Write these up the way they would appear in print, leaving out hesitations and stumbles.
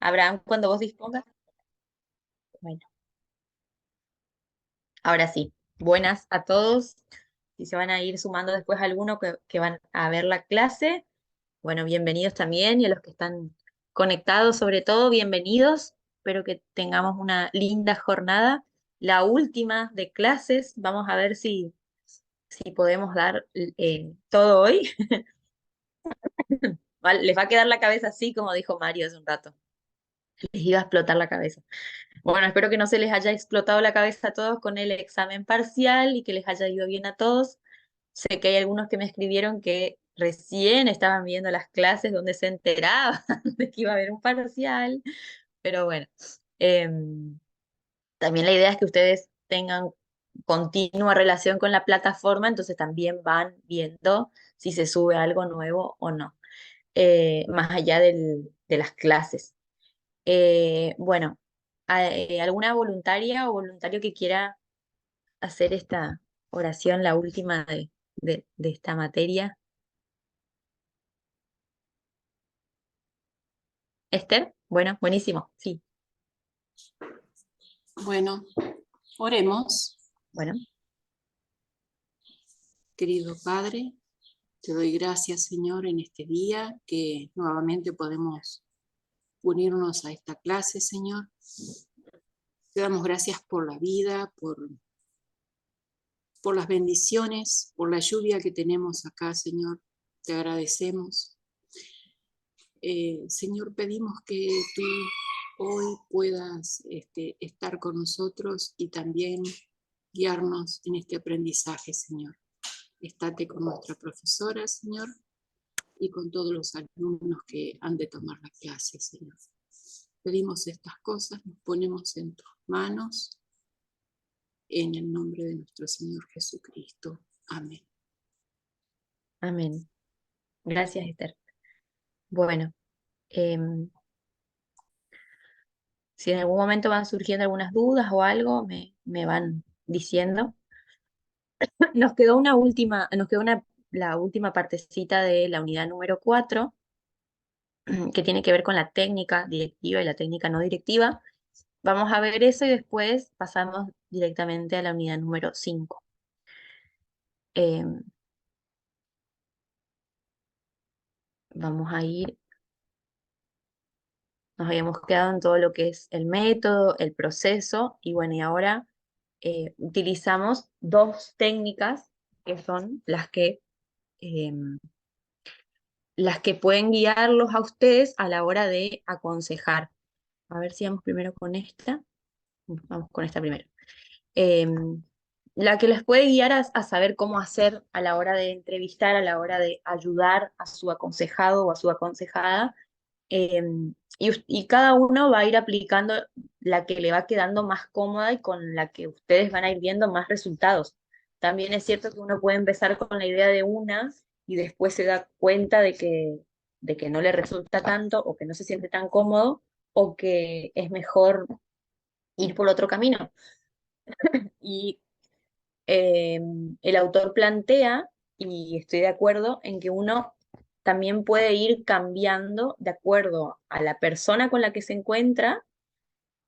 Abraham, cuando vos dispongas. Bueno, ahora sí. Buenas a todos. Si se van a ir sumando después algunos que van a ver la clase, bueno, bienvenidos también y a los que están conectados, sobre todo, bienvenidos. Espero que tengamos una linda jornada. La última de clases. Vamos a ver si podemos dar todo hoy. Les va a quedar la cabeza así, como dijo Mario hace un rato. Les iba a explotar la cabeza. Bueno, espero que no se les haya explotado la cabeza a todos con el examen parcial y que les haya ido bien a todos. Sé que hay algunos que me escribieron que recién estaban viendo las clases donde se enteraban de que iba a haber un parcial, pero bueno, también la idea es que ustedes tengan continua relación con la plataforma, entonces también van viendo si se sube algo nuevo o no, más allá de las clases. Bueno, ¿alguna voluntaria o voluntario que quiera hacer esta oración, la última de esta materia? Esther, bueno, buenísimo, sí, Bueno, oremos. bueno, Querido Padre, te doy gracias, Señor, en este día que nuevamente podemos unirnos a esta clase, Señor. Te damos gracias por la vida, por las bendiciones, por la lluvia que tenemos acá, Señor. Te agradecemos. Señor, pedimos que tú hoy puedas estar con nosotros y también guiarnos en este aprendizaje, Señor. Estate con nuestra profesora, Señor, y con todos los alumnos que han de tomar la clase, Señor. Pedimos estas cosas, nos ponemos en tus manos, en el nombre de nuestro Señor Jesucristo. Amén. amén. Gracias, Esther. Bueno, si en algún momento van surgiendo algunas dudas o algo, me van diciendo. Nos quedó la última partecita de la unidad número 4 que tiene que ver con la técnica directiva y la técnica no directiva. Vamos a ver eso y después pasamos directamente a la unidad número 5. Vamos a ir, nos habíamos quedado en todo lo que es el método, el proceso, y bueno, y ahora utilizamos dos técnicas que son las que pueden guiarlos a ustedes a la hora de aconsejar. A ver si vamos primero con esta. Vamos con esta primero. Eh, la que les puede guiar a saber cómo hacer a la hora de entrevistar, a la hora de ayudar a su aconsejado o a su aconsejada. eh, y cada uno va a ir aplicando la que le va quedando más cómoda y con la que ustedes van a ir viendo más resultados. También es cierto que uno puede empezar con la idea de una y después se da cuenta de que no le resulta tanto o que no se siente tan cómodo o que es mejor ir por otro camino. Y eh, el autor plantea, y estoy de acuerdo, en que uno también puede ir cambiando de acuerdo a la persona con la que se encuentra,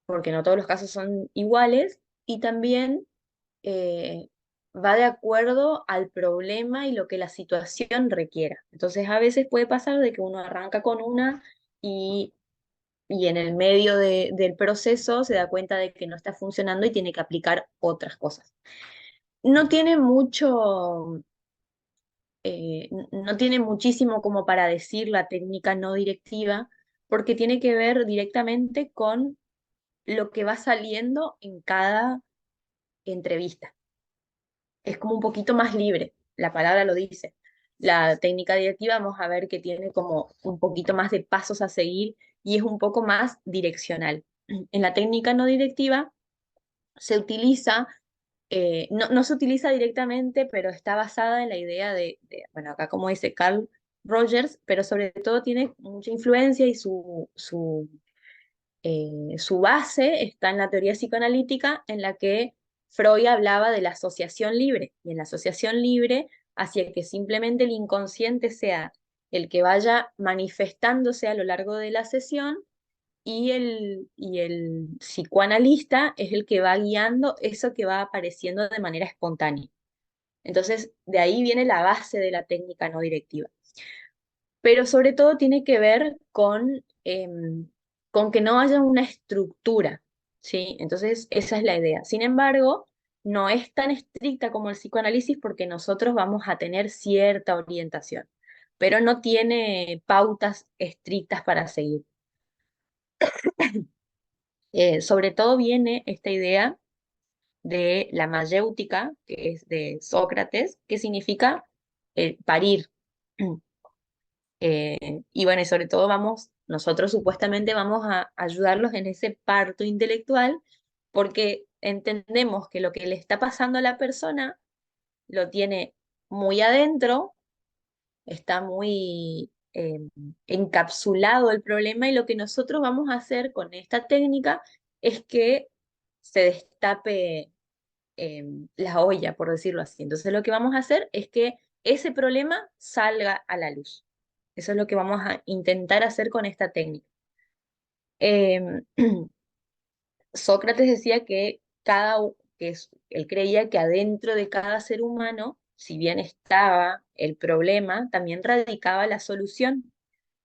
porque no todos los casos son iguales, y también eh, va de acuerdo al problema y lo que la situación requiera. Entonces a veces puede pasar de que uno arranca con una y, y en el medio del proceso se da cuenta de que no está funcionando y tiene que aplicar otras cosas. No tiene mucho, no tiene muchísimo como para decir la técnica no directiva, porque tiene que ver directamente con lo que va saliendo en cada entrevista. Es como un poquito más libre, la palabra lo dice. La técnica directiva vamos a ver que tiene como un poquito más de pasos a seguir y es un poco más direccional. En la técnica no directiva se utiliza, no se utiliza directamente, pero está basada en la idea bueno, acá como dice Carl Rogers, pero sobre todo tiene mucha influencia y su base está en la teoría psicoanalítica en la que Freud hablaba de la asociación libre, y en la asociación libre hacia que simplemente el inconsciente sea el que vaya manifestándose a lo largo de la sesión y el psicoanalista es el que va guiando eso que va apareciendo de manera espontánea. Entonces, de ahí viene la base de la técnica no directiva. Pero sobre todo tiene que ver con que no haya una estructura, ¿sí? Entonces, esa es la idea. Sin embargo, no es tan estricta como el psicoanálisis porque nosotros vamos a tener cierta orientación, pero no tiene pautas estrictas para seguir. Sobre todo viene esta idea de la mayéutica, que es de Sócrates, que significa parir. Y bueno, y sobre todo nosotros supuestamente vamos a ayudarlos en ese parto intelectual porque entendemos que lo que le está pasando a la persona lo tiene muy adentro, está muy encapsulado el problema y lo que nosotros vamos a hacer con esta técnica es que se destape la olla, por decirlo así. Entonces lo que vamos a hacer es que ese problema salga a la luz. Eso es lo que vamos a intentar hacer con esta técnica. Em, Sócrates decía que él creía que adentro de cada ser humano, si bien estaba el problema, también radicaba la solución.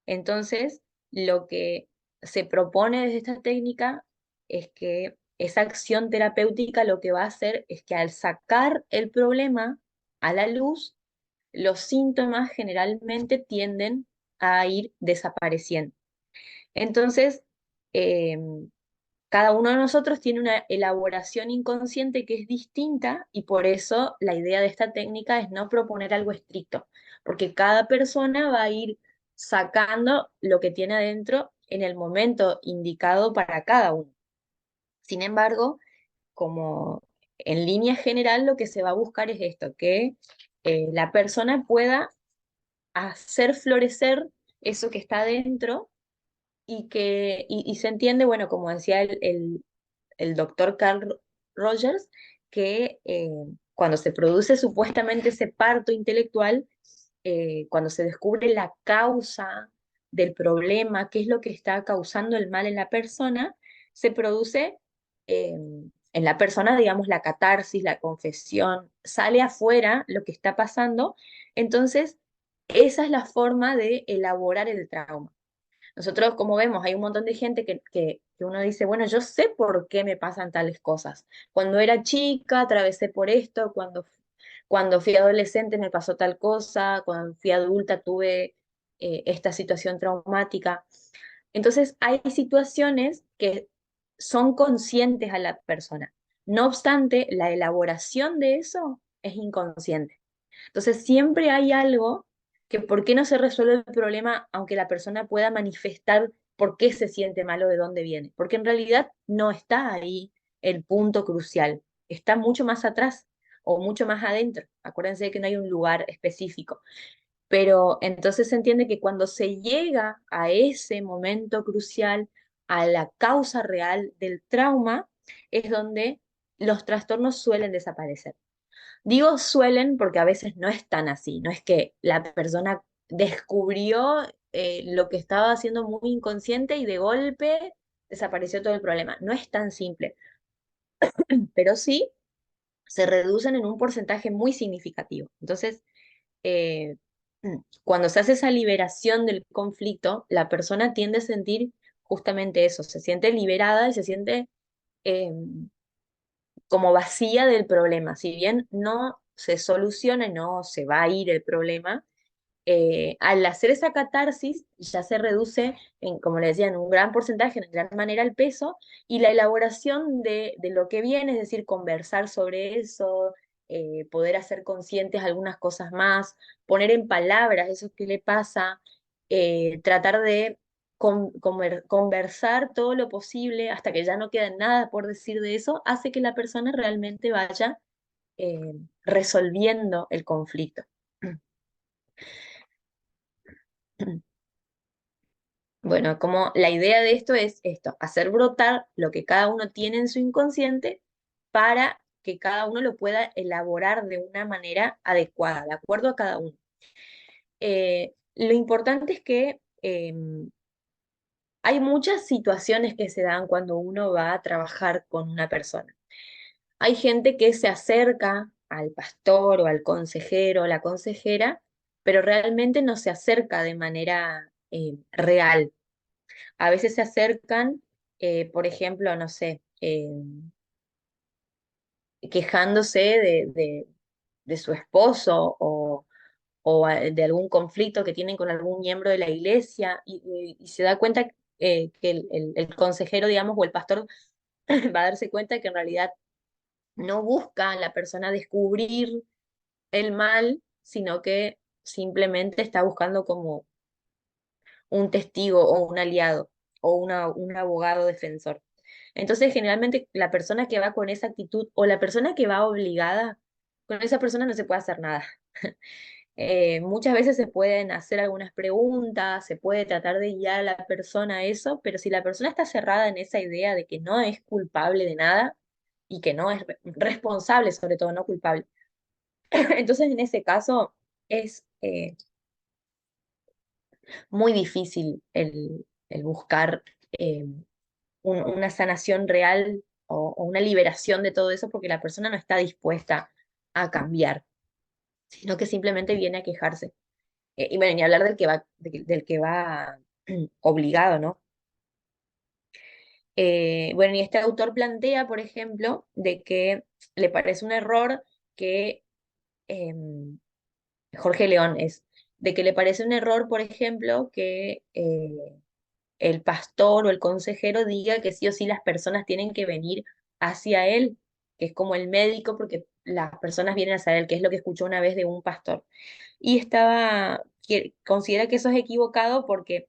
Entonces, lo que se propone desde esta técnica es que esa acción terapéutica lo que va a hacer es que al sacar el problema a la luz, los síntomas generalmente tienden a ir desapareciendo. Entonces, eh, cada uno de nosotros tiene una elaboración inconsciente que es distinta y por eso la idea de esta técnica es no proponer algo estricto, porque cada persona va a ir sacando lo que tiene adentro en el momento indicado para cada uno. Sin embargo, como en línea general lo que se va a buscar es esto, que la persona pueda hacer florecer eso que está adentro y se entiende, bueno, como decía el doctor Carl Rogers, que cuando se produce supuestamente ese parto intelectual, cuando se descubre la causa del problema, qué es lo que está causando el mal en la persona, se produce en la persona, digamos, la catarsis, la confesión, sale afuera lo que está pasando. Entonces, esa es la forma de elaborar el trauma. Nosotros, como vemos, hay un montón de gente que uno dice, bueno, yo sé por qué me pasan tales cosas. Cuando era chica atravesé por esto, cuando fui adolescente me pasó tal cosa, cuando fui adulta tuve esta situación traumática. Entonces, hay situaciones que son conscientes a la persona. No obstante, la elaboración de eso es inconsciente. Entonces, siempre hay algo que por qué no se resuelve el problema, aunque la persona pueda manifestar por qué se siente mal o de dónde viene. Porque en realidad no está ahí el punto crucial, está mucho más atrás o mucho más adentro. Acuérdense que no hay un lugar específico. Pero entonces se entiende que cuando se llega a ese momento crucial, a la causa real del trauma, es donde los trastornos suelen desaparecer. Digo suelen porque a veces no es tan así, no es que la persona descubrió lo que estaba haciendo muy inconsciente y de golpe desapareció todo el problema. No es tan simple, pero sí se reducen en un porcentaje muy significativo. Entonces, eh, cuando se hace esa liberación del conflicto, la persona tiende a sentir justamente eso, se siente liberada y se siente eh, como vacía del problema. Si bien no se soluciona y no se va a ir el problema, al hacer esa catarsis ya se reduce, como le decía, en un gran porcentaje, en gran manera el peso y la elaboración de lo que viene, es decir, conversar sobre eso, poder hacer conscientes algunas cosas más, poner en palabras eso que le pasa, tratar de conversar todo lo posible hasta que ya no queda nada por decir de eso, hace que la persona realmente vaya resolviendo el conflicto. Bueno, como la idea de esto es esto, hacer brotar lo que cada uno tiene en su inconsciente para que cada uno lo pueda elaborar de una manera adecuada, de acuerdo a cada uno. Lo importante es que Hay muchas situaciones que se dan cuando uno va a trabajar con una persona. Hay gente que se acerca al pastor o al consejero o la consejera, pero realmente no se acerca de manera real. A veces se acercan, por ejemplo, no sé, quejándose de su esposo o de algún conflicto que tienen con algún miembro de la iglesia y se da cuenta que el consejero, digamos, o el pastor va a darse cuenta que en realidad no busca a la persona descubrir el mal, sino que simplemente está buscando como un testigo o un aliado o un abogado defensor. Entonces, generalmente la persona que va con esa actitud o la persona que va obligada, con esa persona no se puede hacer nada. Muchas veces se pueden hacer algunas preguntas, se puede tratar de guiar a la persona a eso, pero si la persona está cerrada en esa idea de que no es culpable de nada y que no es responsable, sobre todo no culpable, entonces en ese caso es muy difícil el buscar una sanación real o una liberación de todo eso porque la persona no está dispuesta a cambiar, sino que simplemente viene a quejarse. Y bueno, ni hablar del que va obligado, ¿no? Bueno, y este autor plantea, por ejemplo, de que le parece un error que Jorge León es, de que le parece un error, por ejemplo, que el pastor o el consejero diga que sí o sí las personas tienen que venir hacia él, que es como el médico, porque las personas vienen hacia él, que es lo que escuchó una vez de un pastor. Y considera que eso es equivocado porque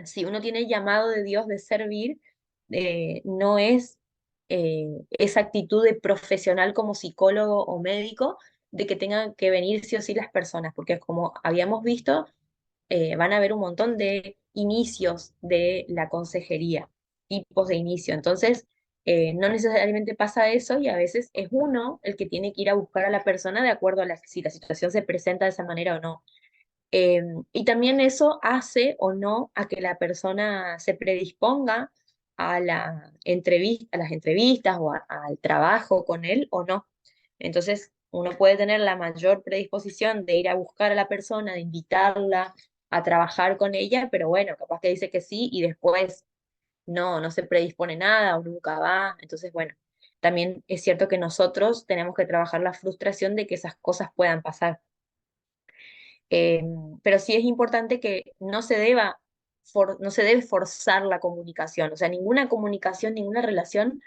si uno tiene el llamado de Dios de servir, no es esa actitud de profesional como psicólogo o médico de que tengan que venir sí o sí las personas, porque como habíamos visto, van a haber un montón de inicios de la consejería, tipos de inicio. Entonces, no necesariamente pasa eso y a veces es uno el que tiene que ir a buscar a la persona de acuerdo a si la situación se presenta de esa manera o no. Y también eso hace o no a que la persona se predisponga a a las entrevistas o al trabajo con él o no. Entonces, uno puede tener la mayor predisposición de ir a buscar a la persona, de invitarla a trabajar con ella, pero bueno, capaz que dice que sí y después no se predispone nada o nunca va. Entonces, bueno, también es cierto que nosotros tenemos que trabajar la frustración de que esas cosas puedan pasar. Eh, pero sí es importante que no se debe forzar la comunicación, o sea, ninguna comunicación, ninguna relación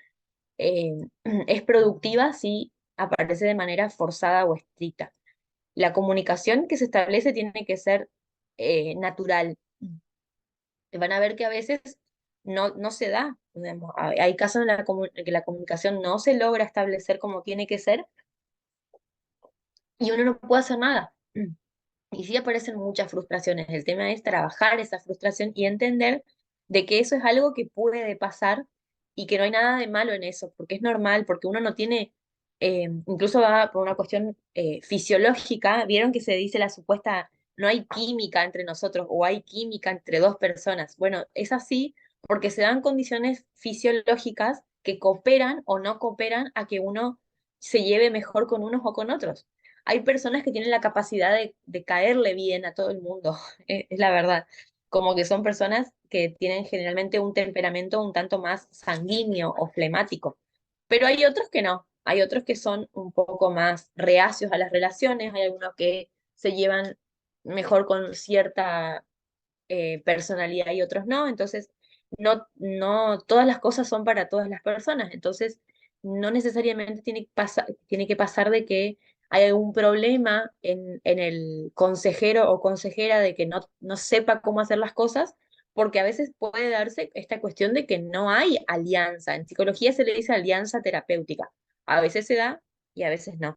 eh, es productiva si aparece de manera forzada o estricta. La comunicación que se establece tiene que ser natural. Van a ver que a veces no se da. Digamos, hay casos en en que la comunicación no se logra establecer como tiene que ser y uno no puede hacer nada. Y sí aparecen muchas frustraciones. El tema es trabajar esa frustración y entender de que eso es algo que puede pasar y que no hay nada de malo en eso, porque es normal, porque uno no tiene, incluso va por una cuestión fisiológica, vieron que se dice la supuesta, no hay química entre nosotros o hay química entre dos personas. Bueno, es así porque se dan condiciones fisiológicas que cooperan o no cooperan a que uno se lleve mejor con unos o con otros. Hay personas que tienen la capacidad de caerle bien a todo el mundo, es la verdad. Como que son personas que tienen generalmente un temperamento un tanto más sanguíneo o flemático. Pero hay otros que no, hay otros que son un poco más reacios a las relaciones, hay algunos que se llevan mejor con cierta personalidad y otros no. Entonces, no todas las cosas son para todas las personas. Entonces, no necesariamente tiene que pasar de que hay algún problema en el consejero o consejera de que no sepa cómo hacer las cosas, porque a veces puede darse esta cuestión de que no hay alianza. En psicología se le dice alianza terapéutica. A veces se da y a veces no.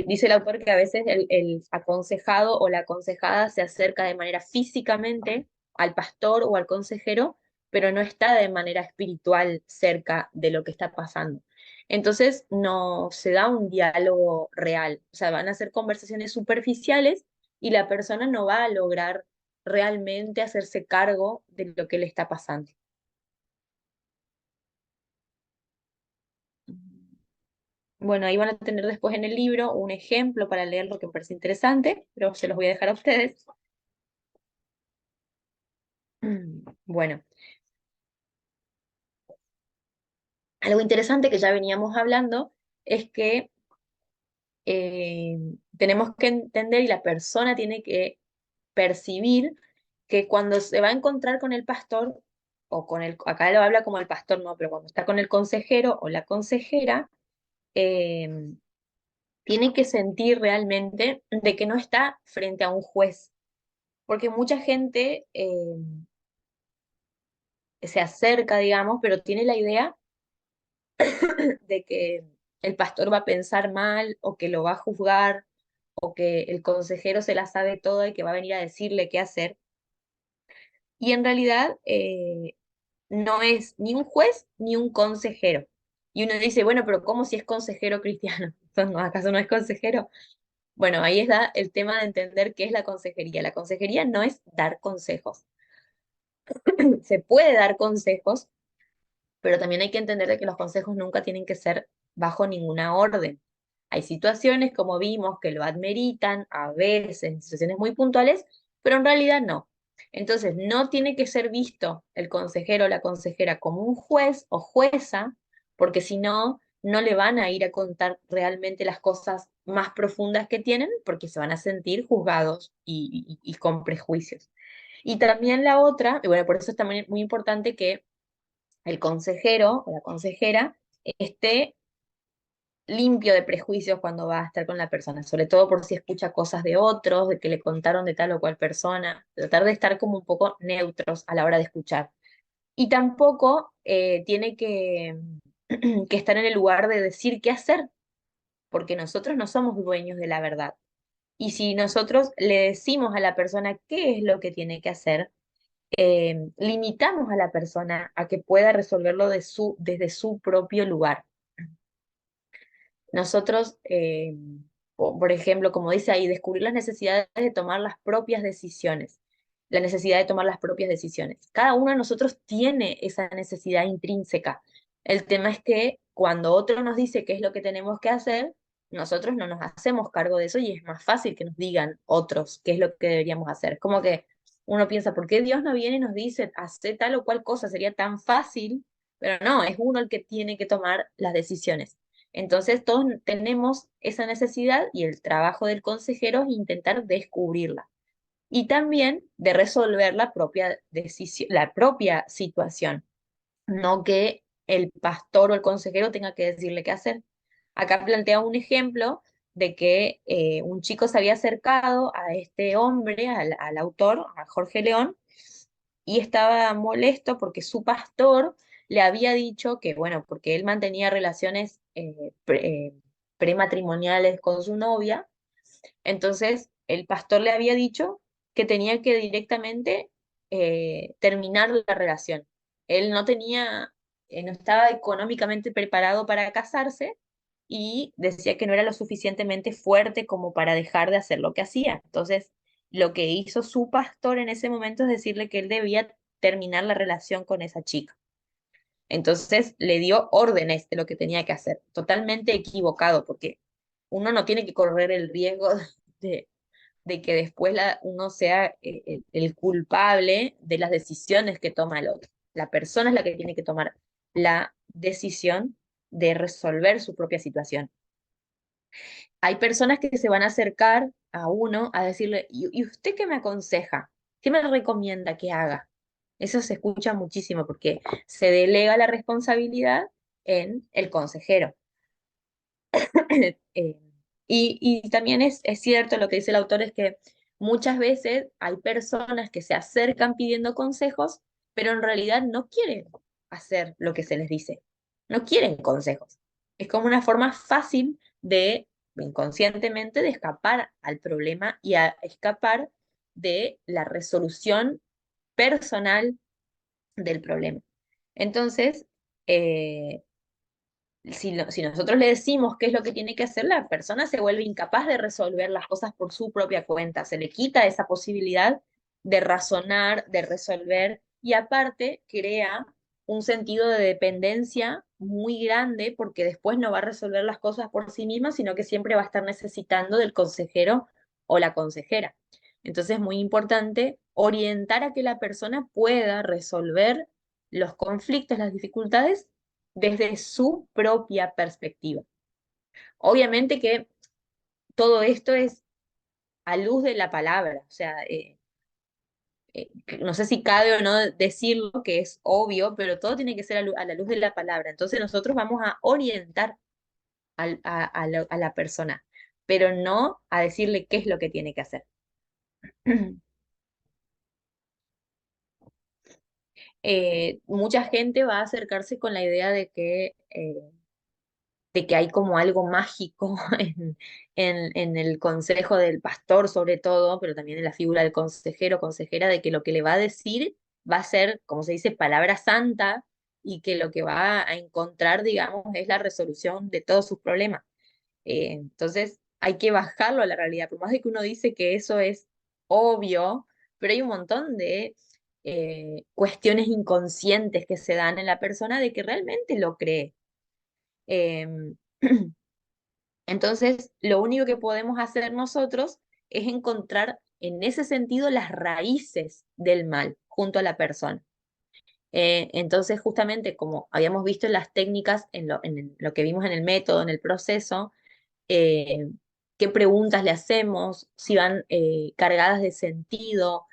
Dice el autor que a veces el aconsejado o la aconsejada se acerca de manera físicamente al pastor o al consejero, pero no está de manera espiritual cerca de lo que está pasando. Entonces no se da un diálogo real, o sea, van a ser conversaciones superficiales y la persona no va a lograr realmente hacerse cargo de lo que le está pasando. Bueno, ahí van a tener después en el libro un ejemplo para leerlo que me parece interesante, pero se los voy a dejar a ustedes. Bueno, algo interesante que ya veníamos hablando es que eh, tenemos que entender y la persona tiene que percibir que cuando se va a encontrar con el pastor, o con el, acá lo habla como el pastor, no, pero cuando está con el consejero o la consejera, eh, tiene que sentir realmente de que no está frente a un juez, porque mucha gente se acerca, digamos, pero tiene la idea de que el pastor va a pensar mal o que lo va a juzgar o que el consejero se la sabe todo y que va a venir a decirle qué hacer. Y en realidad no es ni un juez ni un consejero. Y uno dice, bueno, pero ¿cómo si es consejero cristiano? ¿Acaso no es consejero? Bueno, ahí está el tema de entender qué es la consejería. La consejería no es dar consejos. Se puede dar consejos, pero también hay que entender de que los consejos nunca tienen que ser bajo ninguna orden. Hay situaciones, como vimos, que lo admeritan, a veces en situaciones muy puntuales, pero en realidad no. Entonces, no tiene que ser visto el consejero o la consejera como un juez o jueza, porque si no, no le van a ir a contar realmente las cosas más profundas que tienen, porque se van a sentir juzgados y con prejuicios. Y también la otra, y bueno, por eso es también muy importante que el consejero o la consejera esté limpio de prejuicios cuando va a estar con la persona, sobre todo por si escucha cosas de otros, de que le contaron de tal o cual persona, tratar de estar como un poco neutros a la hora de escuchar. Y tampoco tiene que estar en el lugar de decir qué hacer, porque nosotros no somos dueños de la verdad. Y si nosotros le decimos a la persona qué es lo que tiene que hacer, limitamos a la persona a que pueda resolverlo desde su propio lugar. Nosotros, por ejemplo, como dice ahí, descubrir las necesidades de tomar las propias decisiones, la necesidad de tomar las propias decisiones. Cada uno de nosotros tiene esa necesidad intrínseca. El tema es que cuando otro nos dice qué es lo que tenemos que hacer, nosotros no nos hacemos cargo de eso y es más fácil que nos digan otros qué es lo que deberíamos hacer. Es como que uno piensa, ¿por qué Dios no viene y nos dice, hace tal o cual cosa? Sería tan fácil, pero no, es uno el que tiene que tomar las decisiones. Entonces todos tenemos esa necesidad y el trabajo del consejero es intentar descubrirla y también de resolver la propia decisión, la propia situación, no que el pastor o el consejero tenga que decirle qué hacer. Acá plantea un ejemplo de que un chico se había acercado a este hombre, al autor, a Jorge León, y estaba molesto porque su pastor le había dicho que, bueno, porque él mantenía relaciones prematrimoniales con su novia, entonces el pastor le había dicho que tenía que directamente terminar la relación. Él no tenía, no estaba económicamente preparado para casarse y decía que no era lo suficientemente fuerte como para dejar de hacer lo que hacía. Entonces, lo que hizo su pastor en ese momento es decirle que él debía terminar la relación con esa chica. Entonces le dio órdenes de lo que tenía que hacer, totalmente equivocado, porque uno no tiene que correr el riesgo de, de que después uno sea el culpable de las decisiones que toma el otro. La persona es la que tiene que tomar la decisión de resolver su propia situación. Hay personas que se van a acercar a uno a decirle, ¿y usted qué me aconseja? ¿Qué me recomienda que haga? Eso se escucha muchísimo porque se delega la responsabilidad en el consejero. Eh, y también es cierto lo que dice el autor, es que muchas veces hay personas que se acercan pidiendo consejos, pero en realidad no quieren hacer lo que se les dice, no quieren consejos. Es como una forma fácil de, inconscientemente, de escapar al problema y a escapar de la resolución personal del problema. Entonces, si nosotros le decimos qué es lo que tiene que hacer, la persona se vuelve incapaz de resolver las cosas por su propia cuenta, se le quita esa posibilidad de razonar, de resolver, y aparte crea un sentido de dependencia muy grande porque después no va a resolver las cosas por sí misma, sino que siempre va a estar necesitando del consejero o la consejera. Entonces es muy importante orientar a que la persona pueda resolver los conflictos, las dificultades desde su propia perspectiva. Obviamente que todo esto es a luz de la palabra, o sea, no sé si cabe o no decirlo, que es obvio, pero todo tiene que ser a la luz de la palabra. Entonces nosotros vamos a orientar a la persona, pero no a decirle qué es lo que tiene que hacer. Mucha gente va a acercarse con la idea de que hay como algo mágico en el consejo del pastor, sobre todo, pero también en la figura del consejero, consejera, de que lo que le va a decir va a ser, como se dice, palabra santa y que lo que va a encontrar, digamos, es la resolución de todos sus problemas. Entonces, hay que bajarlo a la realidad, por más de que uno dice que eso es obvio, pero hay un montón de cuestiones inconscientes que se dan en la persona de que realmente lo cree. Em, Entonces, lo único que podemos hacer nosotros es encontrar en ese sentido las raíces del mal junto a la persona. Entonces, justamente como habíamos visto en las técnicas, en lo que vimos en el método, en el proceso, eh, qué preguntas le hacemos, si van cargadas de sentido,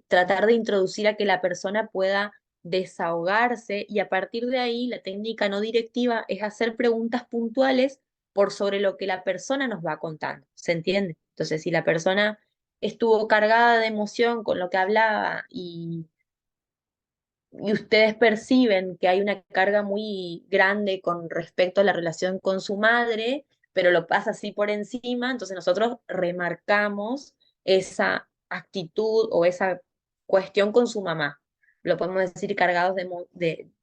tratar de introducir a que la persona pueda desahogarse y a partir de ahí la técnica no directiva es hacer preguntas puntuales por sobre lo que la persona nos va contando, ¿se entiende? Entonces, si la persona estuvo cargada de emoción con lo que hablaba y ustedes perciben que hay una carga muy grande con respecto a la relación con su madre, pero lo pasa así por encima, entonces nosotros remarcamos esa actitud o esa cuestión con su mamá. Lo podemos decir cargados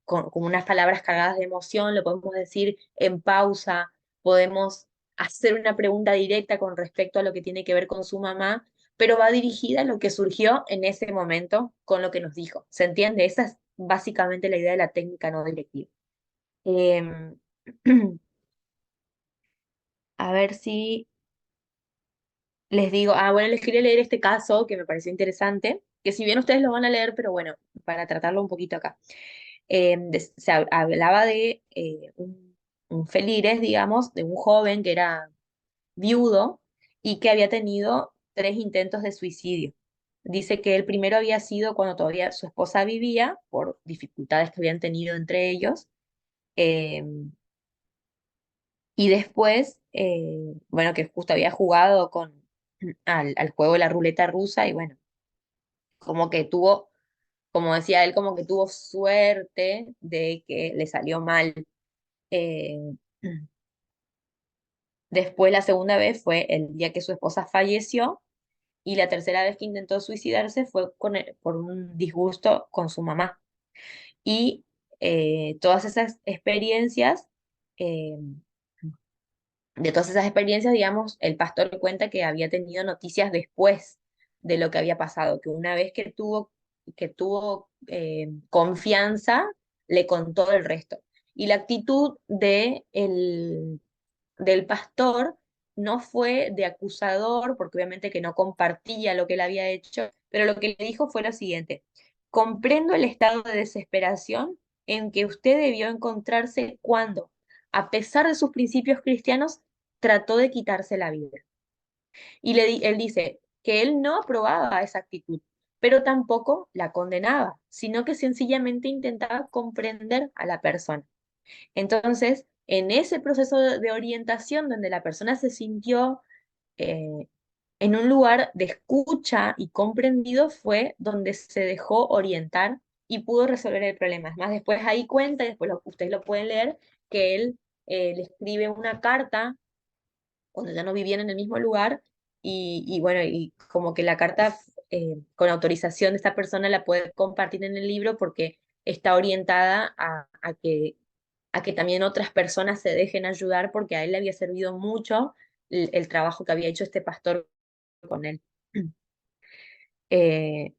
con unas palabras cargadas de emoción, lo podemos decir en pausa, podemos hacer una pregunta directa con respecto a lo que tiene que ver con su mamá, pero va dirigida a lo que surgió en ese momento con lo que nos dijo. ¿Se entiende? Esa es básicamente la idea de la técnica no directiva. Eh, a ver si les digo, bueno, les quería leer este caso que me pareció interesante, que si bien ustedes lo van a leer, pero bueno, para tratarlo un poquito acá. Hablaba de un felires, digamos, de un joven que era viudo y que había tenido 3 intentos de suicidio. Dice que el primero había sido cuando todavía su esposa vivía, por dificultades que habían tenido entre ellos, eh, y después, bueno, que justo había jugado al juego de la ruleta rusa y bueno, como que tuvo, como decía él, como que tuvo suerte de que le salió mal. Eh, Después, la segunda vez fue el día que su esposa falleció. Y la tercera vez que intentó suicidarse fue por un disgusto con su mamá. Y todas esas experiencias, eh, de todas esas experiencias, digamos, el pastor cuenta que había tenido noticias después de lo que había pasado, que una vez que tuvo confianza, le contó el resto. Y la actitud del pastor no fue de acusador, porque obviamente que no compartía lo que él había hecho, pero lo que le dijo fue lo siguiente: comprendo el estado de desesperación en que usted debió encontrarse cuando, a pesar de sus principios cristianos, trató de quitarse la vida. Y él dice que él no aprobaba esa actitud, pero tampoco la condenaba, sino que sencillamente intentaba comprender a la persona. Entonces, en ese proceso de orientación donde la persona se sintió eh, en un lugar de escucha y comprendido, fue donde se dejó orientar y pudo resolver el problema. Es más, después ahí cuenta, y después ustedes lo pueden leer, que él le escribe una carta cuando ya no vivían en el mismo lugar y bueno, y como que la carta con autorización de esta persona la puede compartir en el libro porque está orientada a que también otras personas se dejen ayudar porque a él le había servido mucho el trabajo que había hecho este pastor con él. Eh,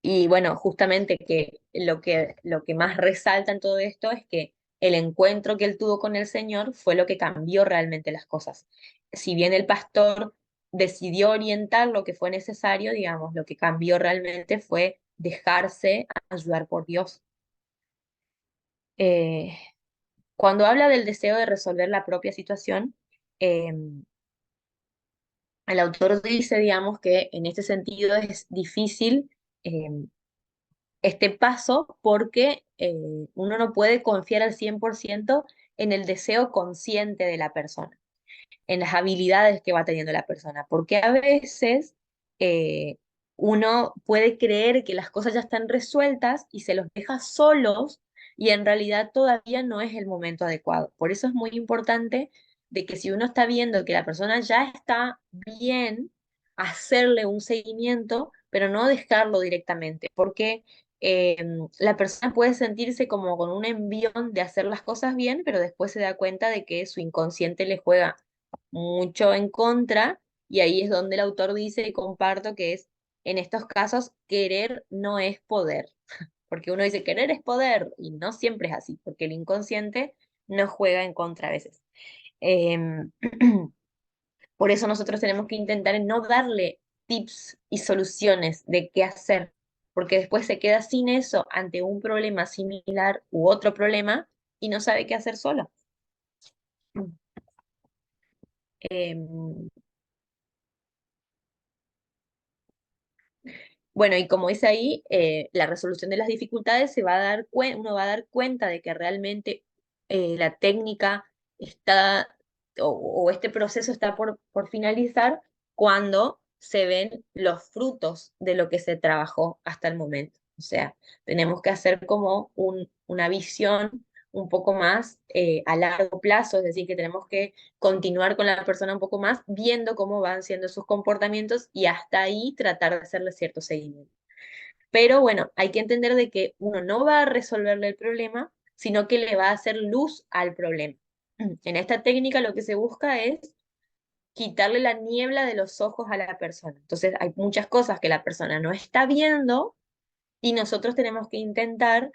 y bueno, justamente que lo que más resalta en todo esto es que el encuentro que él tuvo con el Señor fue lo que cambió realmente las cosas. Si bien el pastor decidió orientar lo que fue necesario, digamos, lo que cambió realmente fue dejarse ayudar por Dios. Eh, Cuando habla del deseo de resolver la propia situación, eh, el autor dice, digamos, que en este sentido es difícil eh, este paso porque uno no puede confiar al 100% en el deseo consciente de la persona, en las habilidades que va teniendo la persona, porque a veces eh, uno puede creer que las cosas ya están resueltas y se los deja solos y en realidad todavía no es el momento adecuado. Por eso es muy importante de que si uno está viendo que la persona ya está bien, hacerle un seguimiento, pero no dejarlo directamente, porque eh, la persona puede sentirse como con un envión de hacer las cosas bien, pero después se da cuenta de que su inconsciente le juega mucho en contra, y ahí es donde el autor dice, y comparto, que es, en estos casos, querer no es poder, porque uno dice querer es poder, y no siempre es así, porque el inconsciente nos juega en contra a veces. Em, por eso nosotros tenemos que intentar no darle tips y soluciones de qué hacer, porque después se queda sin eso ante un problema similar u otro problema y no sabe qué hacer solo. Em, Bueno, y como dice ahí, la resolución de las dificultades se va a uno va a dar cuenta de que realmente la técnica está, o este proceso está por finalizar cuando se ven los frutos de lo que se trabajó hasta el momento. O sea, tenemos que hacer como una visión un poco más a largo plazo, es decir, que tenemos que continuar con la persona un poco más, viendo cómo van siendo sus comportamientos y hasta ahí tratar de hacerle cierto seguimiento. Pero bueno, hay que entender de que uno no va a resolverle el problema, sino que le va a hacer luz al problema. En esta técnica lo que se busca es quitarle la niebla de los ojos a la persona. Entonces hay muchas cosas que la persona no está viendo y nosotros tenemos que intentar,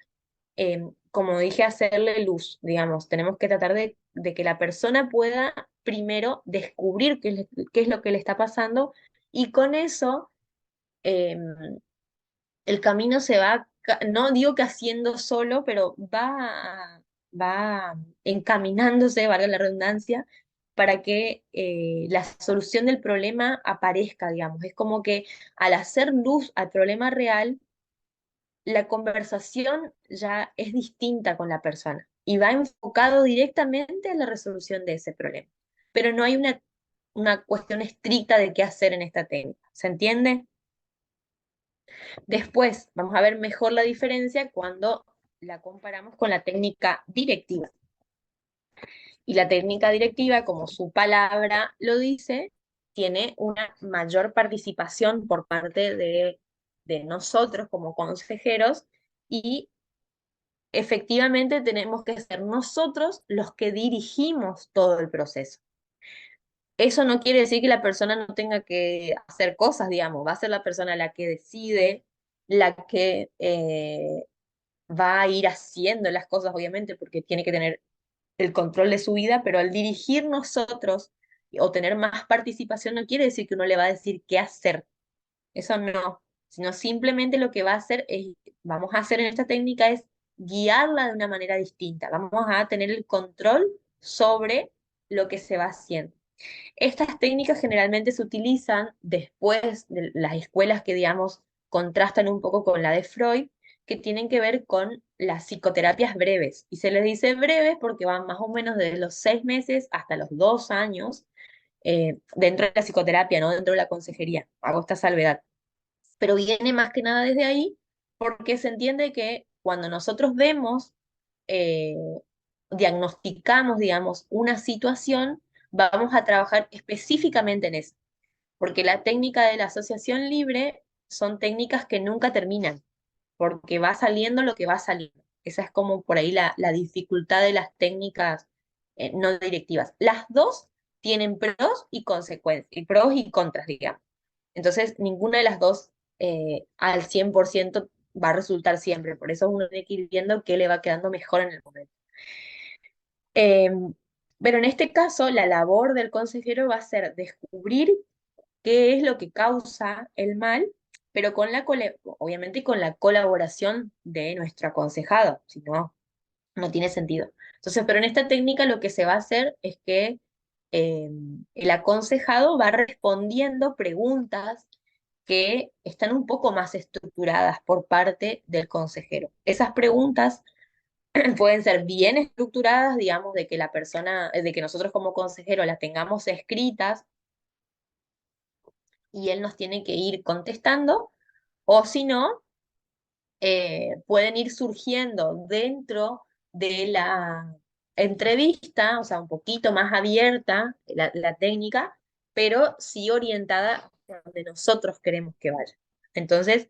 como dije, hacerle luz, digamos. Tenemos que tratar de que la persona pueda primero descubrir qué es lo que le está pasando y con eso eh, el camino se va, no digo que haciendo solo, pero va encaminándose, valga la redundancia, para que la solución del problema aparezca, digamos. Es como que al hacer luz al problema real, la conversación ya es distinta con la persona y va enfocado directamente a la resolución de ese problema. Pero no hay una cuestión estricta de qué hacer en esta técnica. ¿Se entiende? Después vamos a ver mejor la diferencia cuando la comparamos con la técnica directiva. Y la técnica directiva, como su palabra lo dice, tiene una mayor participación por parte de nosotros como consejeros y efectivamente tenemos que ser nosotros los que dirigimos todo el proceso. Eso no quiere decir que la persona no tenga que hacer cosas, digamos, va a ser la persona la que decide, la que va a ir haciendo las cosas, obviamente, porque tiene que tener el control de su vida, pero al dirigir nosotros o tener más participación no quiere decir que uno le va a decir qué hacer. Eso no, sino simplemente lo que va a hacer es, vamos a hacer en esta técnica es guiarla de una manera distinta. Vamos a tener el control sobre lo que se va haciendo. Estas técnicas generalmente se utilizan después de las escuelas que, digamos, contrastan un poco con la de Freud, que tienen que ver con las psicoterapias breves. Y se les dice breves porque van más o menos desde los 6 meses hasta los 2 años dentro de la psicoterapia, no dentro de la consejería. Hago esta salvedad. Pero viene más que nada desde ahí porque se entiende que cuando nosotros vemos eh, diagnosticamos, digamos, una situación, vamos a trabajar específicamente en eso, porque la técnica de la asociación libre son técnicas que nunca terminan, porque va saliendo lo que va saliendo. Esa es como por ahí la dificultad de las técnicas no directivas. Las dos tienen pros y consecuencias, y pros y contras, digamos. Entonces, ninguna de las dos al 100% va a resultar siempre. Por eso uno tiene que ir viendo qué le va quedando mejor en el momento. Eh, pero en este caso, la labor del consejero va a ser descubrir qué es lo que causa el mal, pero obviamente con la colaboración de nuestro aconsejado, si no, no tiene sentido. Entonces, pero en esta técnica lo que se va a hacer es que eh, el aconsejado va respondiendo preguntas que están un poco más estructuradas por parte del consejero. Esas preguntas pueden ser bien estructuradas, digamos, de que la persona, de que nosotros como consejero las tengamos escritas y él nos tiene que ir contestando, o si no, pueden ir surgiendo dentro de la entrevista, o sea, un poquito más abierta la técnica, pero sí orientada a donde nosotros queremos que vaya. Entonces,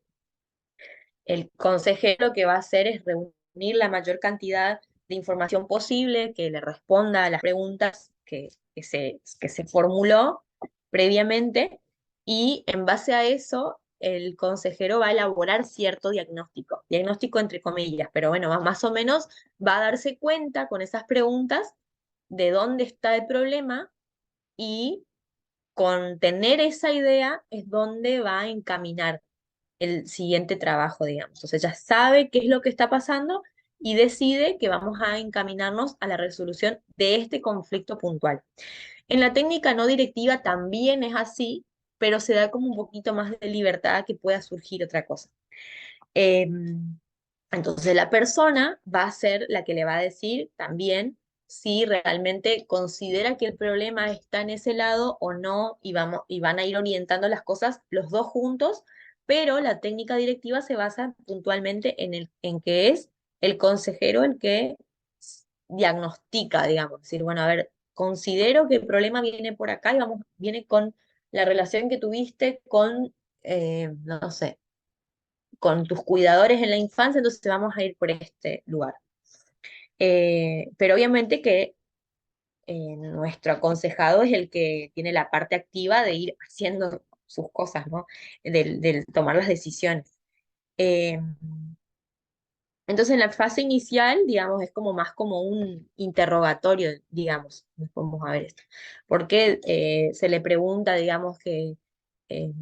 el consejero lo que va a hacer es reunir la mayor cantidad de información posible que le responda a las preguntas que se formuló previamente y en base a eso el consejero va a elaborar cierto diagnóstico entre comillas, pero bueno, más o menos va a darse cuenta con esas preguntas de dónde está el problema y con tener esa idea es donde va a encaminar el siguiente trabajo, digamos. Entonces ya sabe qué es lo que está pasando y decide que vamos a encaminarnos a la resolución de este conflicto puntual. En la técnica no directiva también es así, pero se da como un poquito más de libertad a que pueda surgir otra cosa. Entonces la persona va a ser la que le va a decir también si realmente considera que el problema está en ese lado o no, y van a ir orientando las cosas los dos juntos, pero la técnica directiva se basa puntualmente en que es el consejero el que diagnostica, digamos, decir, bueno, a ver, considero que el problema viene por acá y viene con la relación que tuviste con, no sé, con tus cuidadores en la infancia, entonces vamos a ir por este lugar. Pero obviamente que nuestro aconsejado es el que tiene la parte activa de ir haciendo sus cosas, ¿no? Del tomar las decisiones. Eh, entonces, en la fase inicial, digamos, es como más como un interrogatorio, digamos. Vamos a ver esto. Porque se le pregunta, digamos, que eh,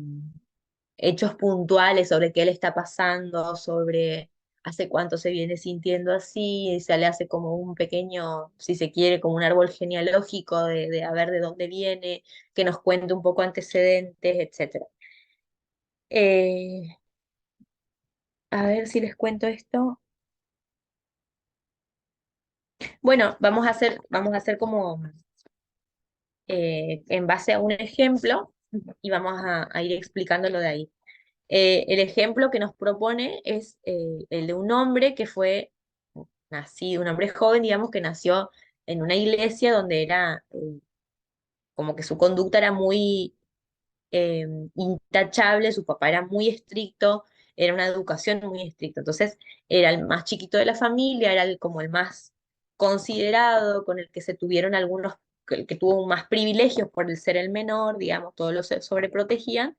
hechos puntuales sobre qué le está pasando, sobre hace cuánto se viene sintiendo así, y se le hace como un pequeño, si se quiere, como un árbol genealógico de a ver de dónde viene, que nos cuente un poco antecedentes, etcétera. Eh, a ver si les cuento esto. Bueno, vamos a hacer como en base a un ejemplo y vamos a ir explicándolo de ahí. El ejemplo que nos propone es el de un hombre que fue nacido, un hombre joven, digamos, que nació en una iglesia donde era como que su conducta era muy eh, intachable, su papá era muy estricto, era una educación muy estricta. Entonces, era el más chiquito de la familia, era como el más considerado, con el que se tuvieron algunos, el que tuvo más privilegios por el ser el menor, digamos, todos los sobreprotegían.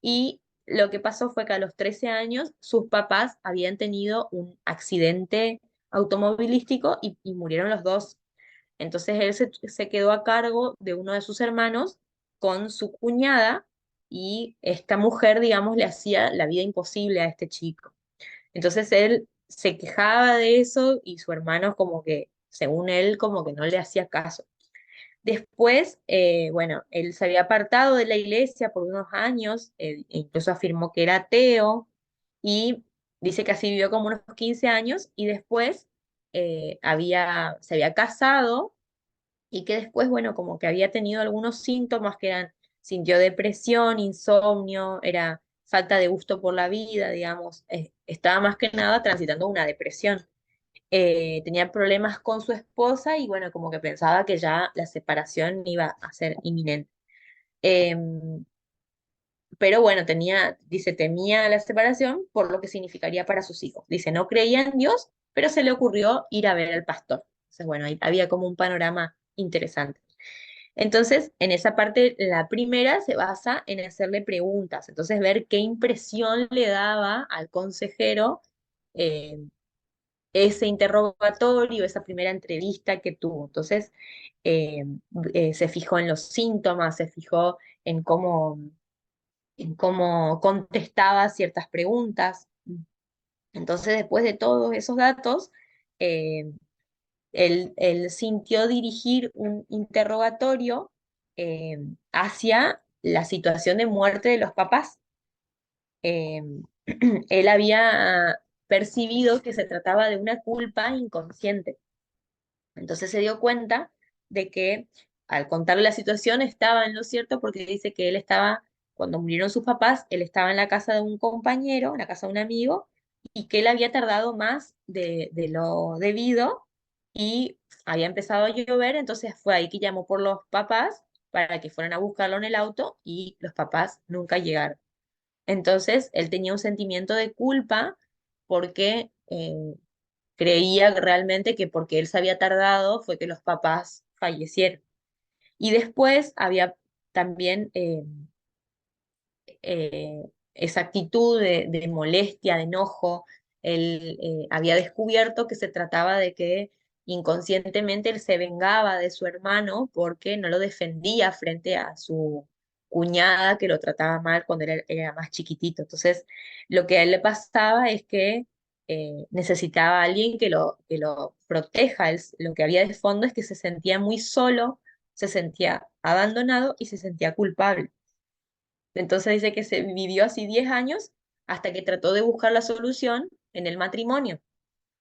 Y lo que pasó fue que a los 13 años sus papás habían tenido un accidente automovilístico y murieron los dos. Entonces él se quedó a cargo de uno de sus hermanos con su cuñada y esta mujer, digamos, le hacía la vida imposible a este chico. Entonces él se quejaba de eso y su hermano como que, según él, como que no le hacía caso. Después, bueno, él se había apartado de la iglesia por unos años, e incluso afirmó que era ateo y dice que así vivió como unos 15 años y después se había casado y que después, bueno, como que había tenido algunos síntomas que eran, sintió depresión, insomnio, era falta de gusto por la vida, digamos, estaba más que nada transitando una depresión. Tenía problemas con su esposa y bueno, como que pensaba que ya la separación iba a ser inminente. Pero bueno, dice, temía la separación por lo que significaría para sus hijos. Dice, no creía en Dios, pero se le ocurrió ir a ver al pastor. Entonces, bueno, ahí había como un panorama interesante. Entonces, en esa parte, la primera se basa en hacerle preguntas, entonces ver qué impresión le daba al consejero eh, ese interrogatorio, esa primera entrevista que tuvo. Entonces, eh, se fijó en los síntomas, se fijó en cómo contestaba ciertas preguntas. Entonces, después de todos esos datos, eh, él sintió dirigir un interrogatorio eh, hacia la situación de muerte de los papás. Eh, Él había percibido que se trataba de una culpa inconsciente. Entonces se dio cuenta de que al contarle la situación estaba en lo cierto porque dice que él estaba, cuando murieron sus papás, él estaba en la casa de un compañero, en la casa de un amigo, y que él había tardado más de lo debido y había empezado a llover, entonces fue ahí que llamó por los papás para que fueran a buscarlo en el auto y los papás nunca llegaron. Entonces él tenía un sentimiento de culpa porque creía realmente que porque él se había tardado fue que los papás fallecieron. Y después había también esa actitud de molestia, de enojo. Él había descubierto que se trataba de que inconscientemente él se vengaba de su hermano porque no lo defendía frente a su cuñada que lo trataba mal cuando era más chiquitito. Entonces, lo que a él le pasaba es que necesitaba a alguien que lo proteja. Lo que había de fondo es que se sentía muy solo, se sentía abandonado y se sentía culpable. Entonces dice que se vivió así 10 años hasta que trató de buscar la solución en el matrimonio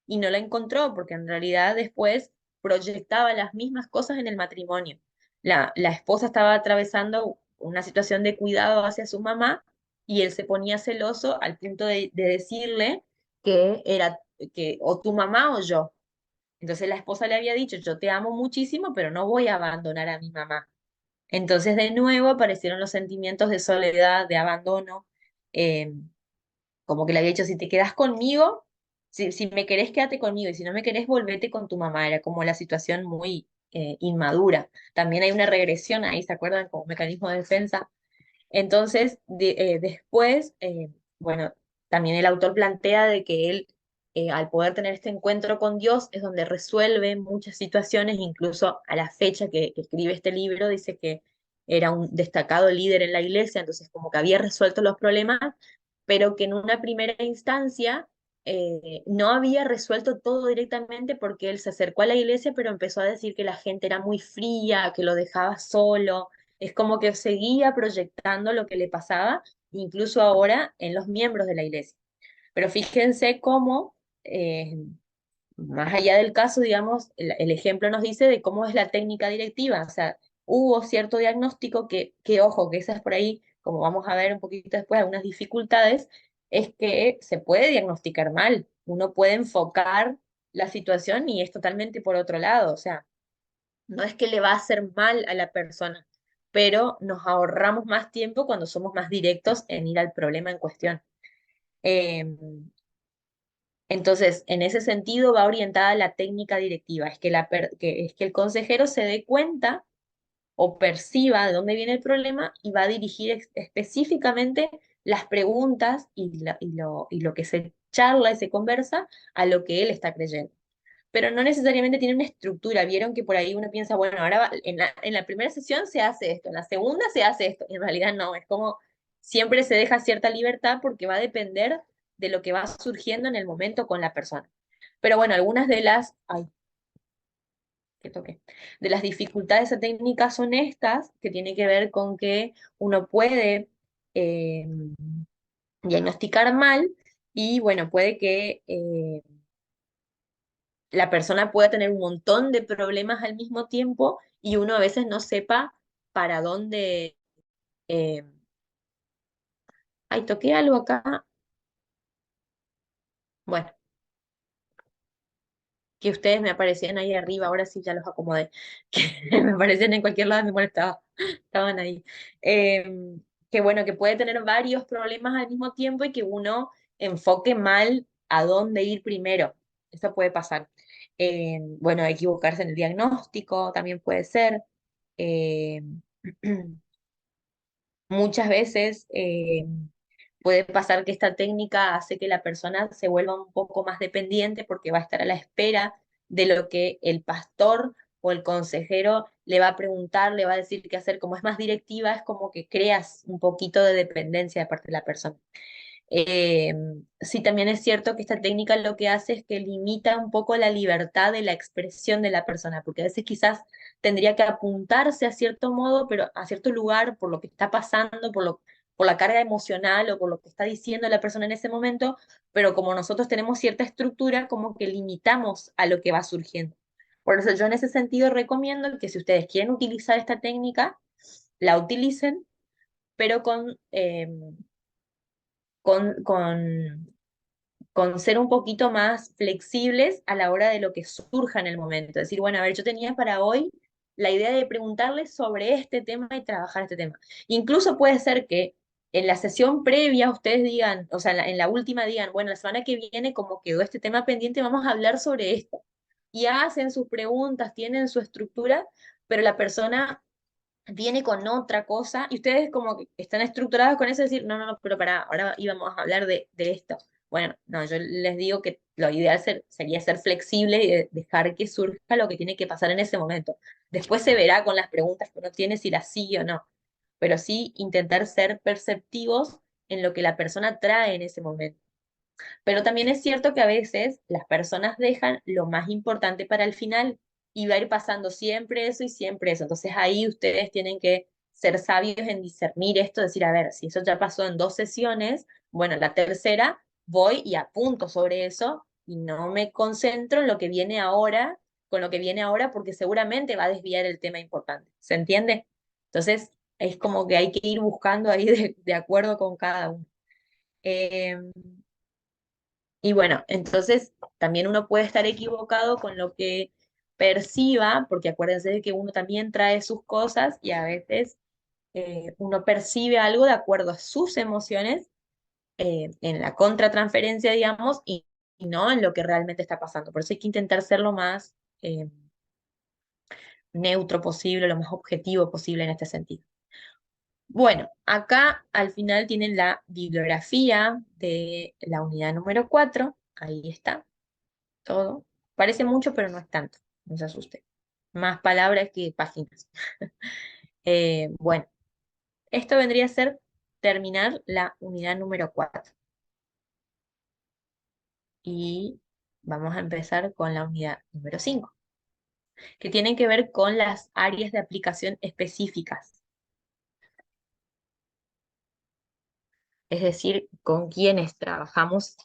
y no la encontró porque en realidad después proyectaba las mismas cosas en el matrimonio. La esposa estaba atravesando una situación de cuidado hacia su mamá y él se ponía celoso al punto de decirle que era que o tu mamá o yo. Entonces la esposa le había dicho, yo te amo muchísimo, pero no voy a abandonar a mi mamá. Entonces de nuevo aparecieron los sentimientos de soledad, de abandono, eh, como que le había dicho, si te quedas conmigo, si me querés, quédate conmigo, y si no me querés, volvete con tu mamá. Era como la situación muy inmadura. También hay una regresión ahí, ¿se acuerdan? Como mecanismo de defensa. Entonces, después, bueno, también el autor plantea de que él, al poder tener este encuentro con Dios, es donde resuelve muchas situaciones, incluso a la fecha que escribe este libro, dice que era un destacado líder en la iglesia, entonces como que había resuelto los problemas, pero que en una primera instancia no había resuelto todo directamente porque él se acercó a la iglesia, pero empezó a decir que la gente era muy fría, que lo dejaba solo. Es como que seguía proyectando lo que le pasaba, incluso ahora en los miembros de la iglesia. Pero fíjense cómo, más allá del caso, digamos, el ejemplo nos dice de cómo es la técnica directiva. O sea, hubo cierto diagnóstico ojo, que esas por ahí, como vamos a ver un poquito después, algunas dificultades, es que se puede diagnosticar mal. Uno puede enfocar la situación y es totalmente por otro lado. O sea, no es que le va a hacer mal a la persona, pero nos ahorramos más tiempo cuando somos más directos en ir al problema en cuestión. Eh, entonces, en ese sentido va orientada la técnica directiva, es que el consejero se dé cuenta o perciba de dónde viene el problema y va a dirigir específicamente las preguntas y lo que se charla y se conversa a lo que él está creyendo, pero no necesariamente tiene una estructura. Vieron que por ahí uno piensa, bueno, ahora en la primera sesión se hace esto, en la segunda se hace esto, y en realidad no, es como siempre se deja cierta libertad porque va a depender de lo que va surgiendo en el momento con la persona. Pero bueno, algunas de ay, que toqué, de las dificultades técnicas son estas, que tiene que ver con que uno puede eh, diagnosticar mal y bueno, puede que la persona puede tener un montón de problemas al mismo tiempo y uno a veces no sepa para dónde... eh, ay, toqué algo acá. Bueno, que ustedes me aparecían ahí arriba, ahora sí ya los acomodé. Que me aparecían en cualquier lado, me molestaba. Estaban ahí. Eh, que bueno, que puede tener varios problemas al mismo tiempo y que uno enfoque mal a dónde ir primero. Eso puede pasar. Bueno, equivocarse en el diagnóstico también puede ser. Eh, muchas veces puede pasar que esta técnica hace que la persona se vuelva un poco más dependiente porque va a estar a la espera de lo que el pastor o el consejero le va a preguntar, le va a decir qué hacer. Como es más directiva, es como que creas un poquito de dependencia de parte de la persona. Eh, sí, también es cierto que esta técnica lo que hace es que limita un poco la libertad de la expresión de la persona, porque a veces quizás tendría que apuntarse a cierto modo, pero a cierto lugar por lo que está pasando, por la carga emocional o por lo que está diciendo la persona en ese momento, pero como nosotros tenemos cierta estructura, como que limitamos a lo que va surgiendo. Por eso yo en ese sentido recomiendo que si ustedes quieren utilizar esta técnica, la utilicen, pero con, con con ser un poquito más flexibles a la hora de lo que surja en el momento. Decir, bueno, a ver, yo tenía para hoy la idea de preguntarles sobre este tema y trabajar este tema. Incluso puede ser que en la sesión previa ustedes digan, o sea, en la última digan, bueno, la semana que viene como quedó este tema pendiente, vamos a hablar sobre esto. Y hacen sus preguntas, tienen su estructura, pero la persona viene con otra cosa y ustedes como que están estructurados con eso, decir, no, no, no, pero para, ahora íbamos a hablar de esto. Bueno, no, yo les digo que lo ideal sería ser flexible y dejar que surja lo que tiene que pasar en ese momento. Después se verá con las preguntas que uno tiene si las sigue o no, pero sí intentar ser perceptivos en lo que la persona trae en ese momento. Pero también es cierto que a veces las personas dejan lo más importante para el final y va a ir pasando siempre eso y siempre eso. Entonces ahí ustedes tienen que ser sabios en discernir esto, decir, a ver, si eso ya pasó en 2 sesiones, bueno, la tercera voy y apunto sobre eso y no me concentro en lo que viene ahora, con lo que viene ahora, porque seguramente va a desviar el tema importante. ¿Se entiende? Entonces es como que hay que ir buscando ahí de acuerdo con cada uno. Em, y bueno, entonces también uno puede estar equivocado con lo que perciba, porque acuérdense de que uno también trae sus cosas y a veces uno percibe algo de acuerdo a sus emociones en la contratransferencia, digamos, y no en lo que realmente está pasando. Por eso hay que intentar ser lo más neutro posible, lo más objetivo posible en este sentido. Bueno, acá al final tienen la bibliografía de la unidad número 4. Ahí está todo. Parece mucho, pero no es tanto, no se asuste. Más palabras que páginas. Bueno, esto vendría a ser terminar la unidad número 4. Y vamos a empezar con la unidad número 5, que tienen que ver con las áreas de aplicación específicas. Es decir, con quienes trabajamos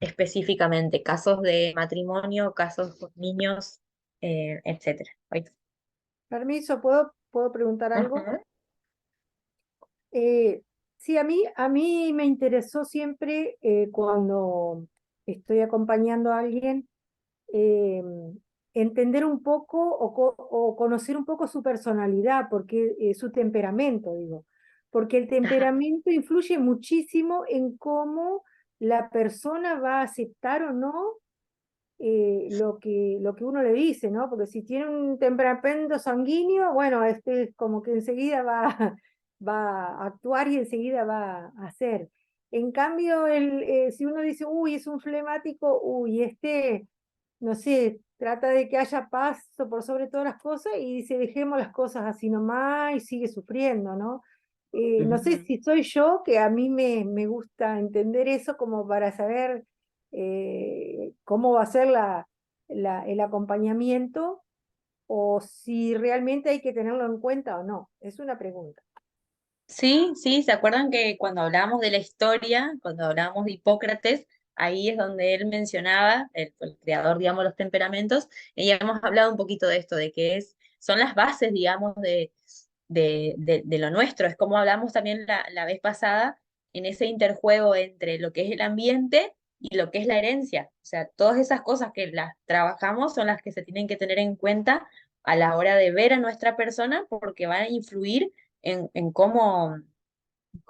específicamente, casos de matrimonio, casos con niños, etcétera. Ay. Permiso, ¿puedo preguntar algo? Ujú. Eh, sí, a mí me interesó siempre cuando estoy acompañando a alguien eh, entender un poco o conocer un poco su personalidad, porque su temperamento, digo, porque el Ajá. temperamento influye muchísimo en cómo la persona va a aceptar o no lo que uno le dice, ¿no? Porque si tiene un temperamento sanguíneo, bueno, este como que enseguida va, va a actuar y enseguida va a hacer. En cambio, si uno dice, uy, es un flemático, uy, no sé, trata de que haya paz por sobre todas las cosas y dice, dejemos las cosas así nomás y sigue sufriendo, ¿no? No sé Ujú. si soy yo, que a mí me gusta entender eso como para saber cómo va a ser el acompañamiento o si realmente hay que tenerlo en cuenta o no. Es una pregunta. Sí, sí, ¿se acuerdan que cuando hablábamos de la historia, cuando hablábamos de Hipócrates, ahí es donde él mencionaba, el creador, digamos, de los temperamentos, y ya hemos hablado un poquito de esto, de que son las bases, digamos, de lo nuestro. Es como hablamos también la vez pasada, en ese interjuego entre lo que es el ambiente y lo que es la herencia. O sea, todas esas cosas que las trabajamos son las que se tienen que tener en cuenta a la hora de ver a nuestra persona, porque van a influir en cómo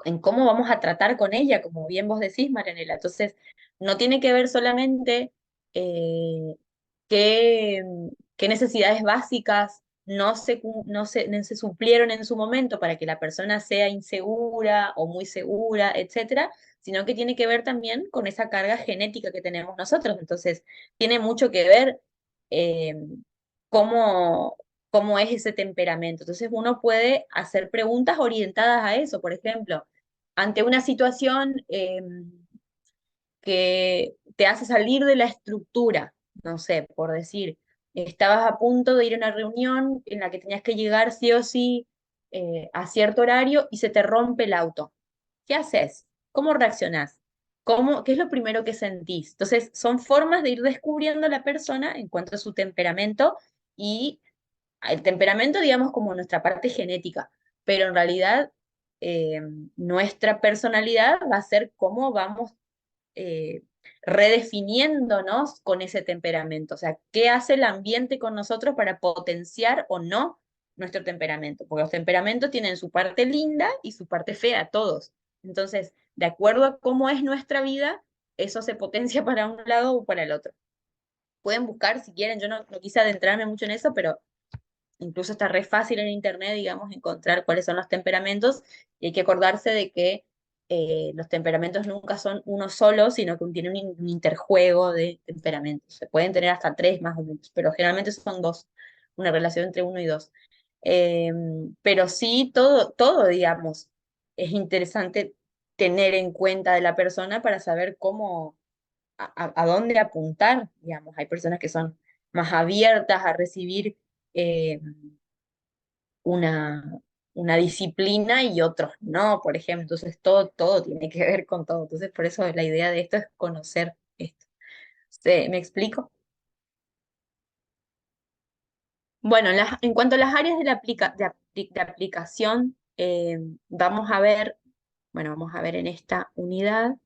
vamos a tratar con ella, como bien vos decís, Marianela. Entonces, no tiene que ver solamente eh, qué, qué necesidades básicas no se suplieron en su momento para que la persona sea insegura o muy segura, etcétera, sino que tiene que ver también con esa carga genética que tenemos nosotros. Entonces, tiene mucho que ver eh, cómo, cómo es ese temperamento. Entonces, uno puede hacer preguntas orientadas a eso. Por ejemplo, ante una situación que te hace salir de la estructura, no sé, por decir, estabas a punto de ir a una reunión en la que tenías que llegar sí o sí a cierto horario y se te rompe el auto. ¿Qué haces? ¿Cómo reaccionás? ¿Qué es lo primero que sentís? Entonces, son formas de ir descubriendo a la persona en cuanto a su temperamento y el temperamento, digamos, como nuestra parte genética, pero en realidad eh, nuestra personalidad va a ser cómo vamos eh, redefiniéndonos con ese temperamento. O sea, ¿qué hace el ambiente con nosotros para potenciar o no nuestro temperamento? Porque los temperamentos tienen su parte linda y su parte fea, todos. Entonces, de acuerdo a cómo es nuestra vida, eso se potencia para un lado o para el otro. Pueden buscar si quieren, yo no quise adentrarme mucho en eso, pero incluso está re fácil en internet, digamos, encontrar cuáles son los temperamentos y hay que acordarse de que los temperamentos nunca son uno solo, sino que tienen un interjuego de temperamentos. Se pueden tener hasta tres más o menos, pero generalmente son dos, una relación entre uno y dos. Eh, pero sí, todo, digamos, es interesante tener en cuenta de la persona para saber cómo, a dónde apuntar, digamos. Hay personas que son más abiertas a recibir eh, una, una disciplina y otros no, por ejemplo. Entonces, todo tiene que ver con todo. Entonces, por eso la idea de esto es conocer esto. ¿Me explico? Bueno, en cuanto a las áreas de, de aplicación, vamos a ver en esta unidad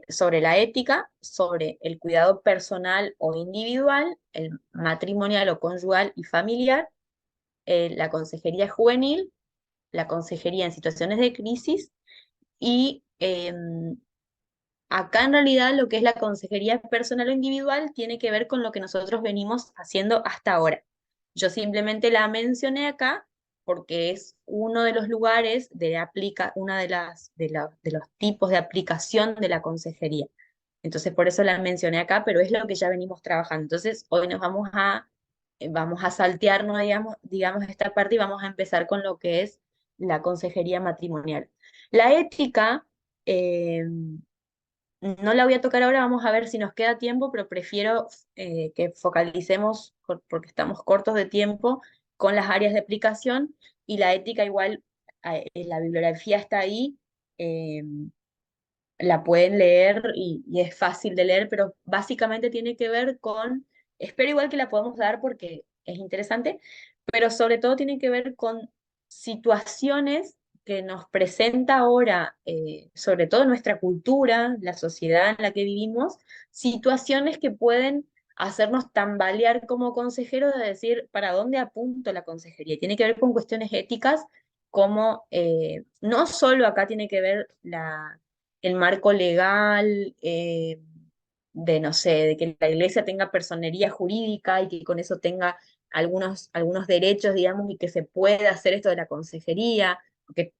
sobre la ética, sobre el cuidado personal o individual, el matrimonial o conyugal y familiar, la consejería juvenil, la consejería en situaciones de crisis y acá en realidad lo que es la consejería personal o individual tiene que ver con lo que nosotros venimos haciendo hasta ahora. Yo simplemente la mencioné acá porque es uno de los lugares una de los tipos de aplicación de la consejería. Entonces por eso la mencioné acá, pero es lo que ya venimos trabajando. Entonces hoy vamos a saltearnos, digamos, esta parte y vamos a empezar con lo que es la consejería matrimonial. La ética, eh, no la voy a tocar ahora, vamos a ver si nos queda tiempo, pero prefiero que focalicemos, porque estamos cortos de tiempo, con las áreas de aplicación y la ética igual, la bibliografía está ahí, eh, la pueden leer y es fácil de leer, pero básicamente tiene que ver con, espero igual que la podamos dar porque es interesante, pero sobre todo tiene que ver con situaciones que nos presenta ahora, sobre todo nuestra cultura, la sociedad en la que vivimos, situaciones que pueden hacernos tambalear como consejeros de decir, ¿para dónde apunto la consejería? Tiene que ver con cuestiones éticas, como no solo acá tiene que ver el marco legal, de, no sé, de que la iglesia tenga personería jurídica y que con eso tenga algunos derechos, digamos, y que se pueda hacer esto de la consejería, que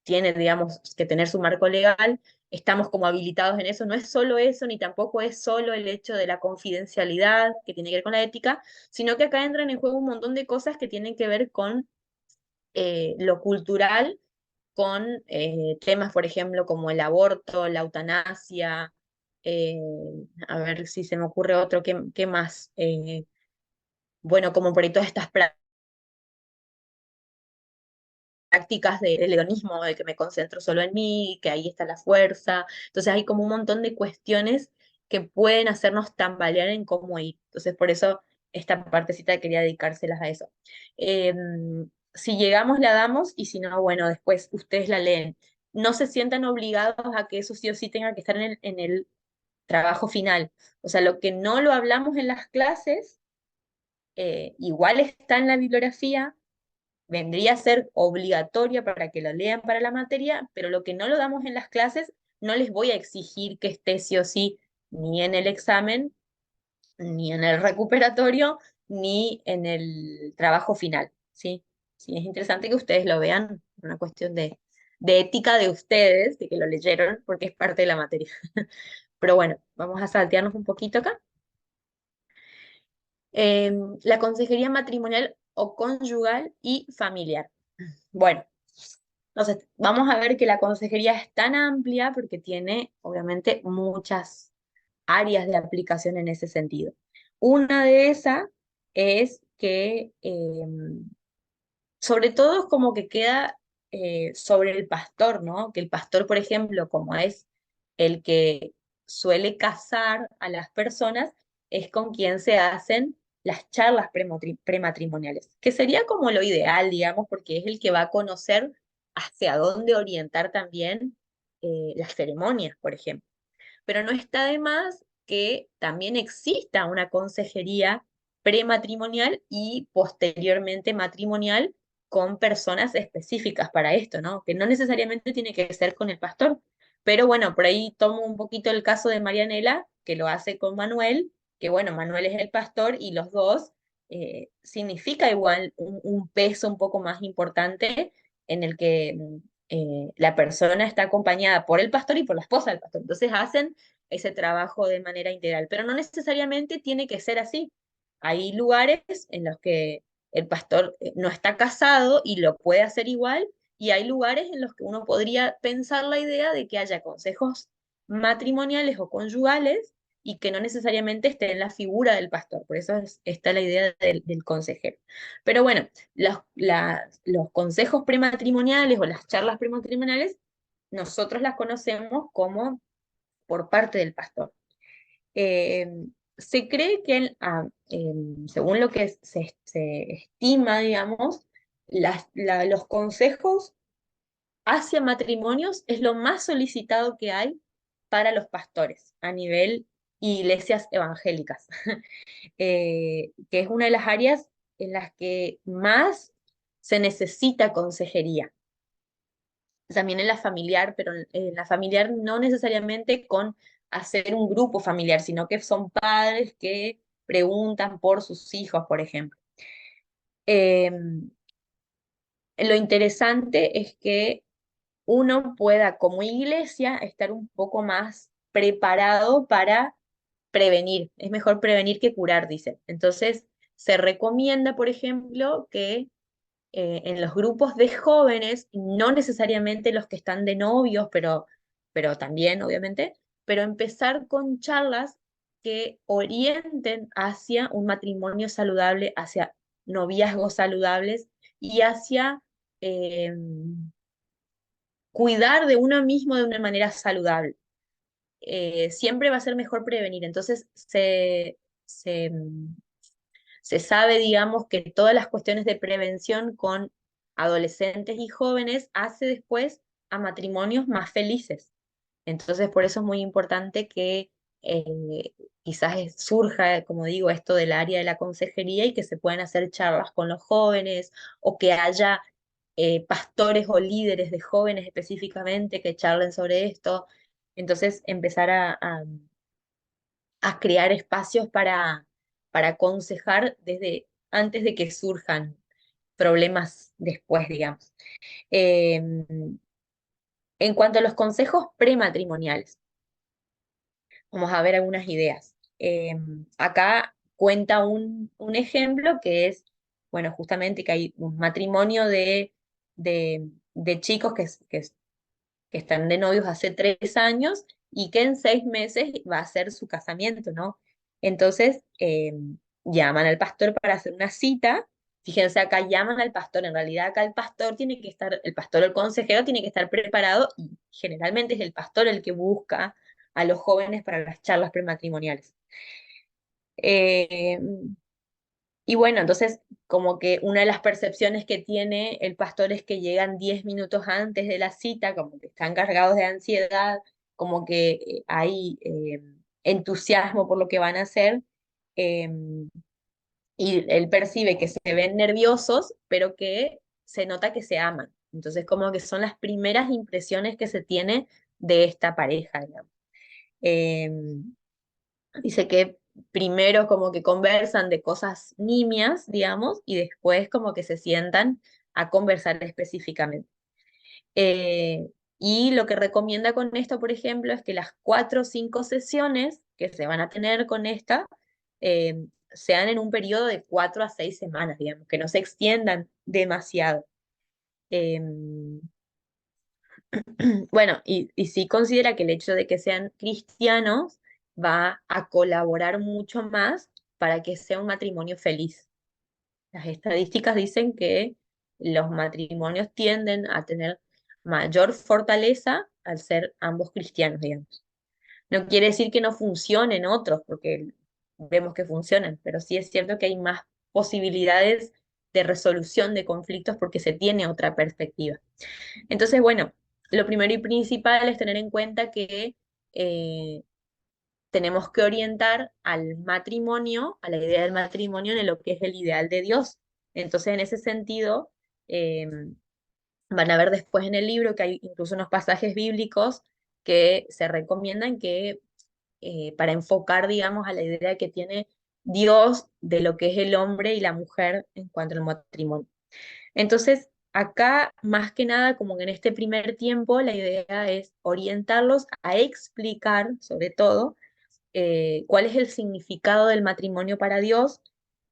tiene, digamos, que tener su marco legal, estamos como habilitados en eso. No es solo eso, ni tampoco es solo el hecho de la confidencialidad que tiene que ver con la ética, sino que acá entran en juego un montón de cosas que tienen que ver con lo cultural, con temas, por ejemplo, como el aborto, la eutanasia, eh, a ver si se me ocurre otro, ¿qué más? Bueno, como por ahí todas estas prácticas del hedonismo, de que me concentro solo en mí, que ahí está la fuerza. Entonces hay como un montón de cuestiones que pueden hacernos tambalear en cómo ir. Entonces por eso esta partecita quería dedicárselas a eso. Si llegamos la damos y si no, bueno, después ustedes la leen. No se sientan obligados a que eso sí o sí tenga que estar en el trabajo final. O sea, lo que no lo hablamos en las clases, igual está en la bibliografía, vendría a ser obligatoria para que lo lean para la materia, pero lo que no lo damos en las clases, no les voy a exigir que esté sí o sí ni en el examen, ni en el recuperatorio, ni en el trabajo final, ¿sí? Sí, es interesante que ustedes lo vean, una cuestión de ética de ustedes, de que lo leyeron, porque es parte de la materia. Pero bueno, vamos a saltearnos un poquito acá. La consejería matrimonial o conyugal y familiar. Bueno, entonces vamos a ver que la consejería es tan amplia porque tiene, obviamente, muchas áreas de aplicación en ese sentido. Una de esas es que, sobre todo, es como que queda sobre el pastor, ¿no? Que el pastor, por ejemplo, como es el que suele casar a las personas, es con quien se hacen las charlas prematrimoniales, que sería como lo ideal, digamos, porque es el que va a conocer hacia dónde orientar también las ceremonias, por ejemplo. Pero no está de más que también exista una consejería prematrimonial y posteriormente matrimonial con personas específicas para esto, ¿no? Que no necesariamente tiene que ser con el pastor. Pero bueno, por ahí tomo un poquito el caso de Marianela, que lo hace con Manuel, que bueno, Manuel es el pastor y los dos significa igual un peso un poco más importante en el que la persona está acompañada por el pastor y por la esposa del pastor. Entonces hacen ese trabajo de manera integral, pero no necesariamente tiene que ser así. Hay lugares en los que el pastor no está casado y lo puede hacer igual, y hay lugares en los que uno podría pensar la idea de que haya consejos matrimoniales o conyugales y que no necesariamente esté en la figura del pastor. Por eso está la idea del consejero. Pero bueno, los consejos prematrimoniales o las charlas prematrimoniales, nosotros las conocemos como por parte del pastor. Eh, Se cree que, según lo que se estima, digamos, los consejos hacia matrimonios es lo más solicitado que hay para los pastores a nivel iglesias evangélicas, que es una de las áreas en las que más se necesita consejería. También en la familiar, pero en la familiar no necesariamente con hacer un grupo familiar, sino que son padres que preguntan por sus hijos, por ejemplo. Eh, lo interesante es que uno pueda, como iglesia, estar un poco más preparado para prevenir. Es mejor prevenir que curar, dicen. Entonces, se recomienda, por ejemplo, que en los grupos de jóvenes, no necesariamente los que están de novios, pero también, obviamente, pero empezar con charlas que orienten hacia un matrimonio saludable, hacia noviazgos saludables y hacia eh, cuidar de uno mismo de una manera saludable. Siempre va a ser mejor prevenir. Entonces, se sabe, digamos, que todas las cuestiones de prevención con adolescentes y jóvenes hace después a matrimonios más felices. Entonces, por eso es muy importante que quizás surja, como digo, esto del área de la consejería y que se puedan hacer charlas con los jóvenes o que haya pastores o líderes de jóvenes específicamente que charlen sobre esto. Entonces, empezar a crear espacios para aconsejar desde antes de que surjan problemas después, digamos. Eh, en cuanto a los consejos prematrimoniales, vamos a ver algunas ideas. Acá cuenta un ejemplo que es, bueno, justamente que hay un matrimonio de chicos que están de novios hace 3 años y que en 6 meses va a ser su casamiento, ¿no? Entonces, llaman al pastor para hacer una cita. Fíjense, acá llaman al pastor, en realidad acá el pastor tiene que estar, el pastor o el consejero tiene que estar preparado y generalmente es el pastor el que busca a los jóvenes para las charlas prematrimoniales. Eh, y bueno, entonces como que una de las percepciones que tiene el pastor es que llegan 10 minutos antes de la cita, como que están cargados de ansiedad, como que hay entusiasmo por lo que van a hacer, eh, y él percibe que se ven nerviosos, pero que se nota que se aman. Entonces como que son las primeras impresiones que se tiene de esta pareja, digamos. Eh, Dice que primero como que conversan de cosas nimias, digamos, y después como que se sientan a conversar específicamente. Eh, y lo que recomienda con esto, por ejemplo, es que las 4 o 5 sesiones que se van a tener con esta sean en un periodo de 4 a 6 semanas, digamos, que no se extiendan demasiado. Em, bueno, y sí considera que el hecho de que sean cristianos va a colaborar mucho más para que sea un matrimonio feliz. Las estadísticas dicen que los matrimonios tienden a tener mayor fortaleza al ser ambos cristianos, digamos. No quiere decir que no funcionen otros, porque vemos que funcionan, pero sí es cierto que hay más posibilidades de resolución de conflictos porque se tiene otra perspectiva. Entonces, bueno, lo primero y principal es tener en cuenta que eh, tenemos que orientar al matrimonio, a la idea del matrimonio en lo que es el ideal de Dios. Entonces, en ese sentido, eh, van a ver después en el libro que hay incluso unos pasajes bíblicos que se recomiendan que para enfocar, digamos, a la idea que tiene Dios de lo que es el hombre y la mujer en cuanto al matrimonio. Entonces, acá, más que nada, como que en este primer tiempo, la idea es orientarlos a explicar, sobre todo, cuál es el significado del matrimonio para Dios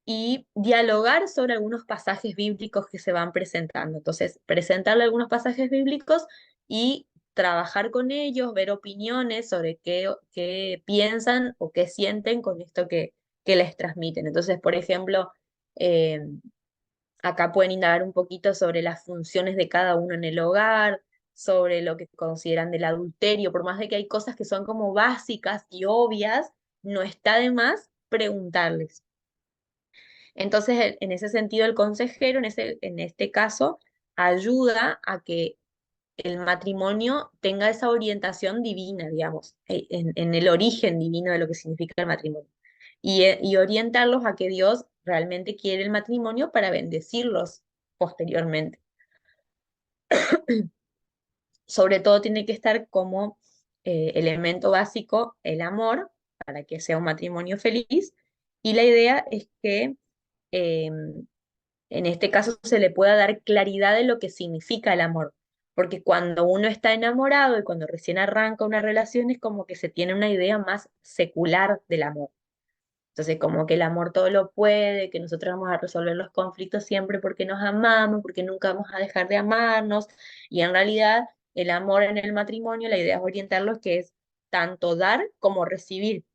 y dialogar sobre algunos pasajes bíblicos que se van presentando. Entonces, presentarle algunos pasajes bíblicos y trabajar con ellos, ver opiniones sobre qué piensan o qué sienten con esto que les transmiten. Entonces, por ejemplo, eh, acá pueden indagar un poquito sobre las funciones de cada uno en el hogar, sobre lo que consideran del adulterio, por más de que hay cosas que son como básicas y obvias, no está de más preguntarles. Entonces, en ese sentido, el consejero, en este caso, ayuda a que el matrimonio tenga esa orientación divina, digamos, en el origen divino de lo que significa el matrimonio. Y orientarlos a que Dios realmente quiere el matrimonio para bendecirlos posteriormente. Sobre todo tiene que estar como elemento básico el amor para que sea un matrimonio feliz. Y la idea es que eh, en este caso se le pueda dar claridad de lo que significa el amor. Porque cuando uno está enamorado y cuando recién arranca una relación es como que se tiene una idea más secular del amor. Entonces, como que el amor todo lo puede, que nosotros vamos a resolver los conflictos siempre porque nos amamos, porque nunca vamos a dejar de amarnos. Y en realidad, el amor en el matrimonio, la idea es orientarlos que es tanto dar como recibir.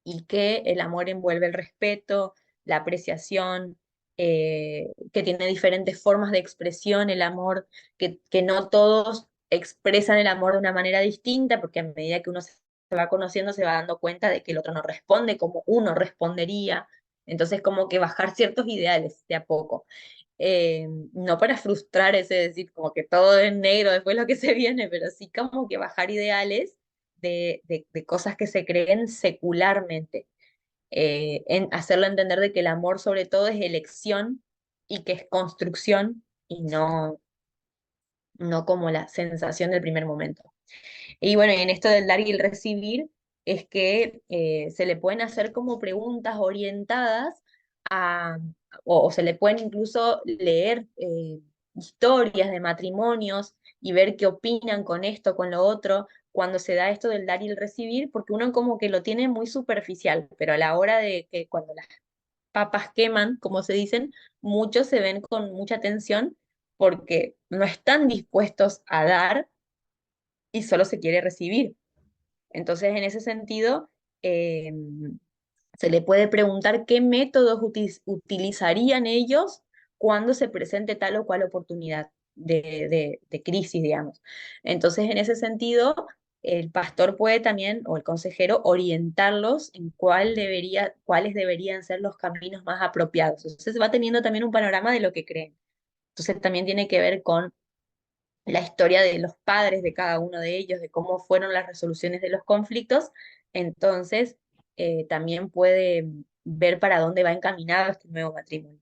Y que el amor envuelve el respeto, la apreciación, que tiene diferentes formas de expresión, el amor, que no todos expresan el amor de una manera distinta, porque a medida que uno se va conociendo se va dando cuenta de que el otro no responde como uno respondería. Entonces, como que bajar ciertos ideales de a poco. No para frustrar ese decir como que todo es negro después lo que se viene, pero sí como que bajar ideales de cosas que se creen secularmente. En hacerlo entender de que el amor sobre todo es elección y que es construcción y no como la sensación del primer momento. Y bueno, y en esto del dar y el recibir es que se le pueden hacer como preguntas orientadas a, o se le pueden incluso leer historias de matrimonios y ver qué opinan con esto, con lo otro, cuando se da esto del dar y el recibir, porque uno como que lo tiene muy superficial, pero a la hora de que cuando las papas queman, como se dicen, muchos se ven con mucha tensión porque no están dispuestos a dar y solo se quiere recibir. Entonces, en ese sentido, eh, se le puede preguntar qué métodos utilizarían ellos cuando se presente tal o cual oportunidad de crisis, digamos. Entonces, en ese sentido, el pastor puede también, o el consejero, orientarlos en cuáles deberían ser los caminos más apropiados. Entonces, va teniendo también un panorama de lo que creen. Entonces, también tiene que ver con la historia de los padres de cada uno de ellos, de cómo fueron las resoluciones de los conflictos, entonces también puede ver para dónde va encaminado este nuevo matrimonio.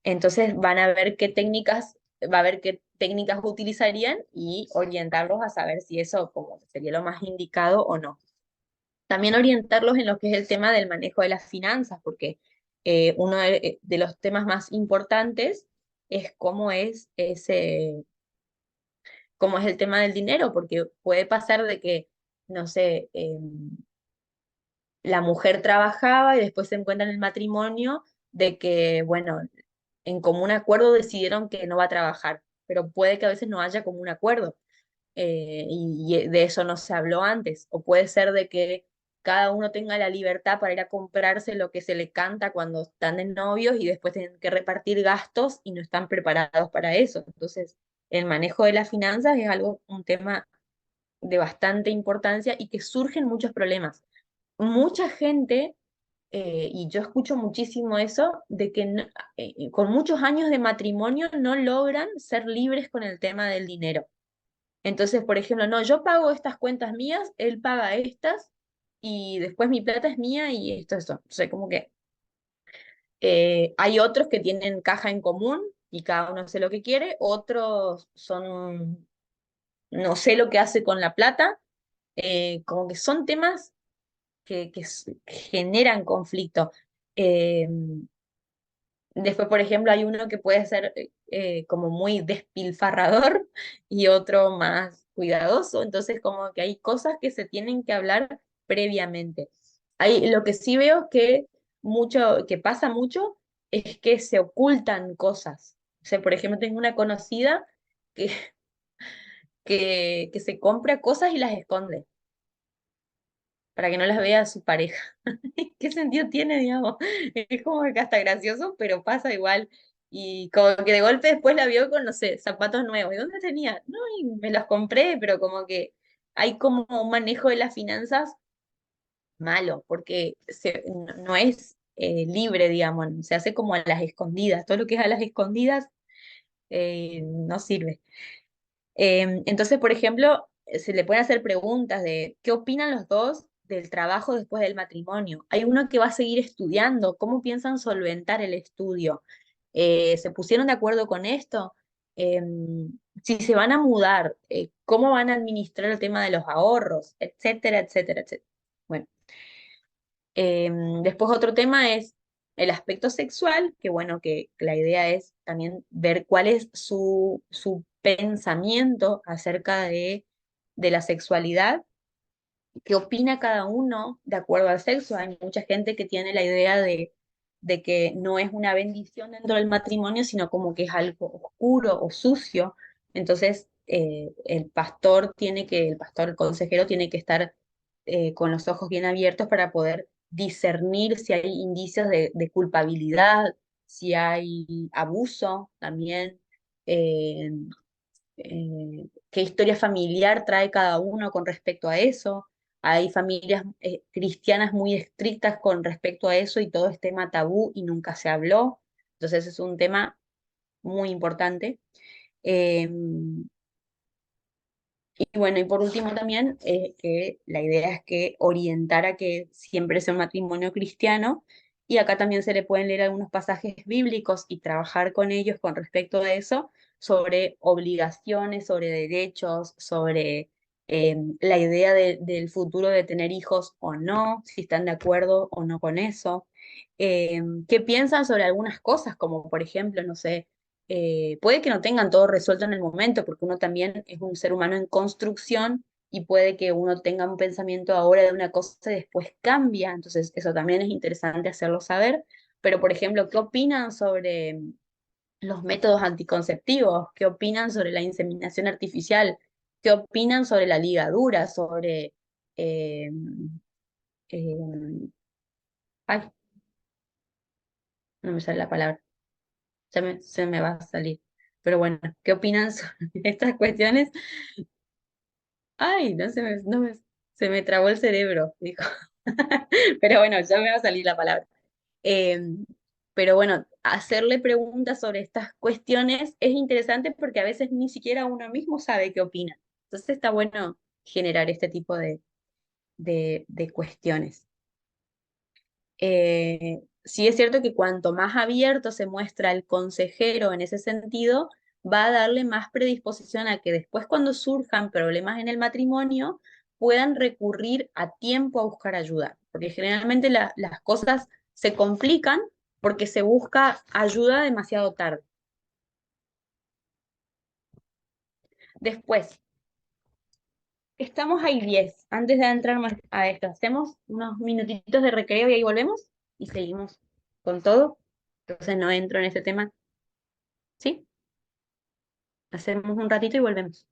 Entonces van a ver qué técnicas, va a ver qué técnicas utilizarían y orientarlos a saber si eso como sería lo más indicado o no. también orientarlos en lo que es el tema del manejo de las finanzas, porque uno de los temas más importantes es cómo es el tema del dinero, porque puede pasar de que, no sé, la mujer trabajaba y después se encuentra en el matrimonio de que, bueno, en común acuerdo decidieron que no va a trabajar, pero puede que a veces no haya común acuerdo, y de eso no se habló antes, o puede ser de que cada uno tenga la libertad para ir a comprarse lo que se le canta cuando están de novios y después tienen que repartir gastos y no están preparados para eso. Entonces, el manejo de las finanzas es un tema de bastante importancia y que surgen muchos problemas. Mucha gente, y yo escucho muchísimo eso, de que con muchos años de matrimonio no logran ser libres con el tema del dinero. Entonces, por ejemplo, no, yo pago estas cuentas mías, él paga estas, y después mi plata es mía y esto, esto. O sea, como que hay otros que tienen caja en común y cada uno hace lo que quiere, otros son, no sé lo que hace con la plata, como que son temas que generan conflicto. Eh, Después, por ejemplo, hay uno que puede ser como muy despilfarrador y otro más cuidadoso. Entonces, como que hay cosas que se tienen que hablar previamente. Lo que sí veo que pasa mucho es que se ocultan cosas. O sea, por ejemplo, tengo una conocida que, que se compra cosas y las esconde para que no las vea su pareja. ¿Qué sentido tiene, digamos? Es como que hasta gracioso, pero pasa igual. Y como que de golpe después la vio con, no sé, zapatos nuevos. ¿Y dónde tenía? No, y me los compré, pero como que hay como un manejo de las finanzas malo, porque no es libre, digamos, se hace como a las escondidas. Todo lo que es a las escondidas no sirve. Entonces, por ejemplo, se le pueden hacer preguntas de qué opinan los dos del trabajo después del matrimonio. Hay uno que va a seguir estudiando, ¿cómo piensan solventar el estudio? ¿Se pusieron de acuerdo con esto? Si se van a mudar, ¿cómo van a administrar el tema de los ahorros? Etcétera, etcétera, etcétera. Bueno, después otro tema es el aspecto sexual, que bueno, que la idea es también ver cuál es su pensamiento acerca de la sexualidad, qué opina cada uno de acuerdo al sexo. Hay mucha gente que tiene la idea de que no es una bendición dentro del matrimonio, sino como que es algo oscuro o sucio. Entonces, el pastor, el consejero tiene que estar con los ojos bien abiertos para poder discernir si hay indicios de culpabilidad, si hay abuso también. eh, Qué historia familiar trae cada uno con respecto a eso. Hay familias cristianas muy estrictas con respecto a eso y todo es tema tabú y nunca se habló. Entonces es un tema muy importante. Eh, y bueno, y por último también, que la idea es que orientar a que siempre sea un matrimonio cristiano, y acá también se le pueden leer algunos pasajes bíblicos y trabajar con ellos con respecto a eso, sobre obligaciones, sobre derechos, sobre la idea del futuro de tener hijos o no, si están de acuerdo o no con eso. ¿Qué piensan sobre algunas cosas, como por ejemplo, no sé, puede que no tengan todo resuelto en el momento, porque uno también es un ser humano en construcción y puede que uno tenga un pensamiento ahora de una cosa y después cambia, entonces eso también es interesante hacerlo saber. Pero, por ejemplo, ¿qué opinan sobre los métodos anticonceptivos? ¿Qué opinan sobre la inseminación artificial? ¿Qué opinan sobre la ligadura? Sobre... eh, eh, ay, no me sale la palabra, se me va a salir. Pero bueno, ¿qué opinan sobre estas cuestiones? Ay, se me trabó el cerebro, dijo. Pero bueno, ya me va a salir la palabra. Eh, pero bueno, hacerle preguntas sobre estas cuestiones es interesante porque a veces ni siquiera uno mismo sabe qué opina. Entonces está bueno generar este tipo de cuestiones. Sí es cierto que cuanto más abierto se muestra el consejero en ese sentido, va a darle más predisposición a que después cuando surjan problemas en el matrimonio, puedan recurrir a tiempo a buscar ayuda, porque generalmente las cosas se complican porque se busca ayuda demasiado tarde. Después, estamos ahí 10. Antes de entrar más a esto, hacemos unos minutitos de recreo y ahí volvemos y seguimos con todo. Entonces no entro en ese tema, ¿sí? Hacemos un ratito y volvemos.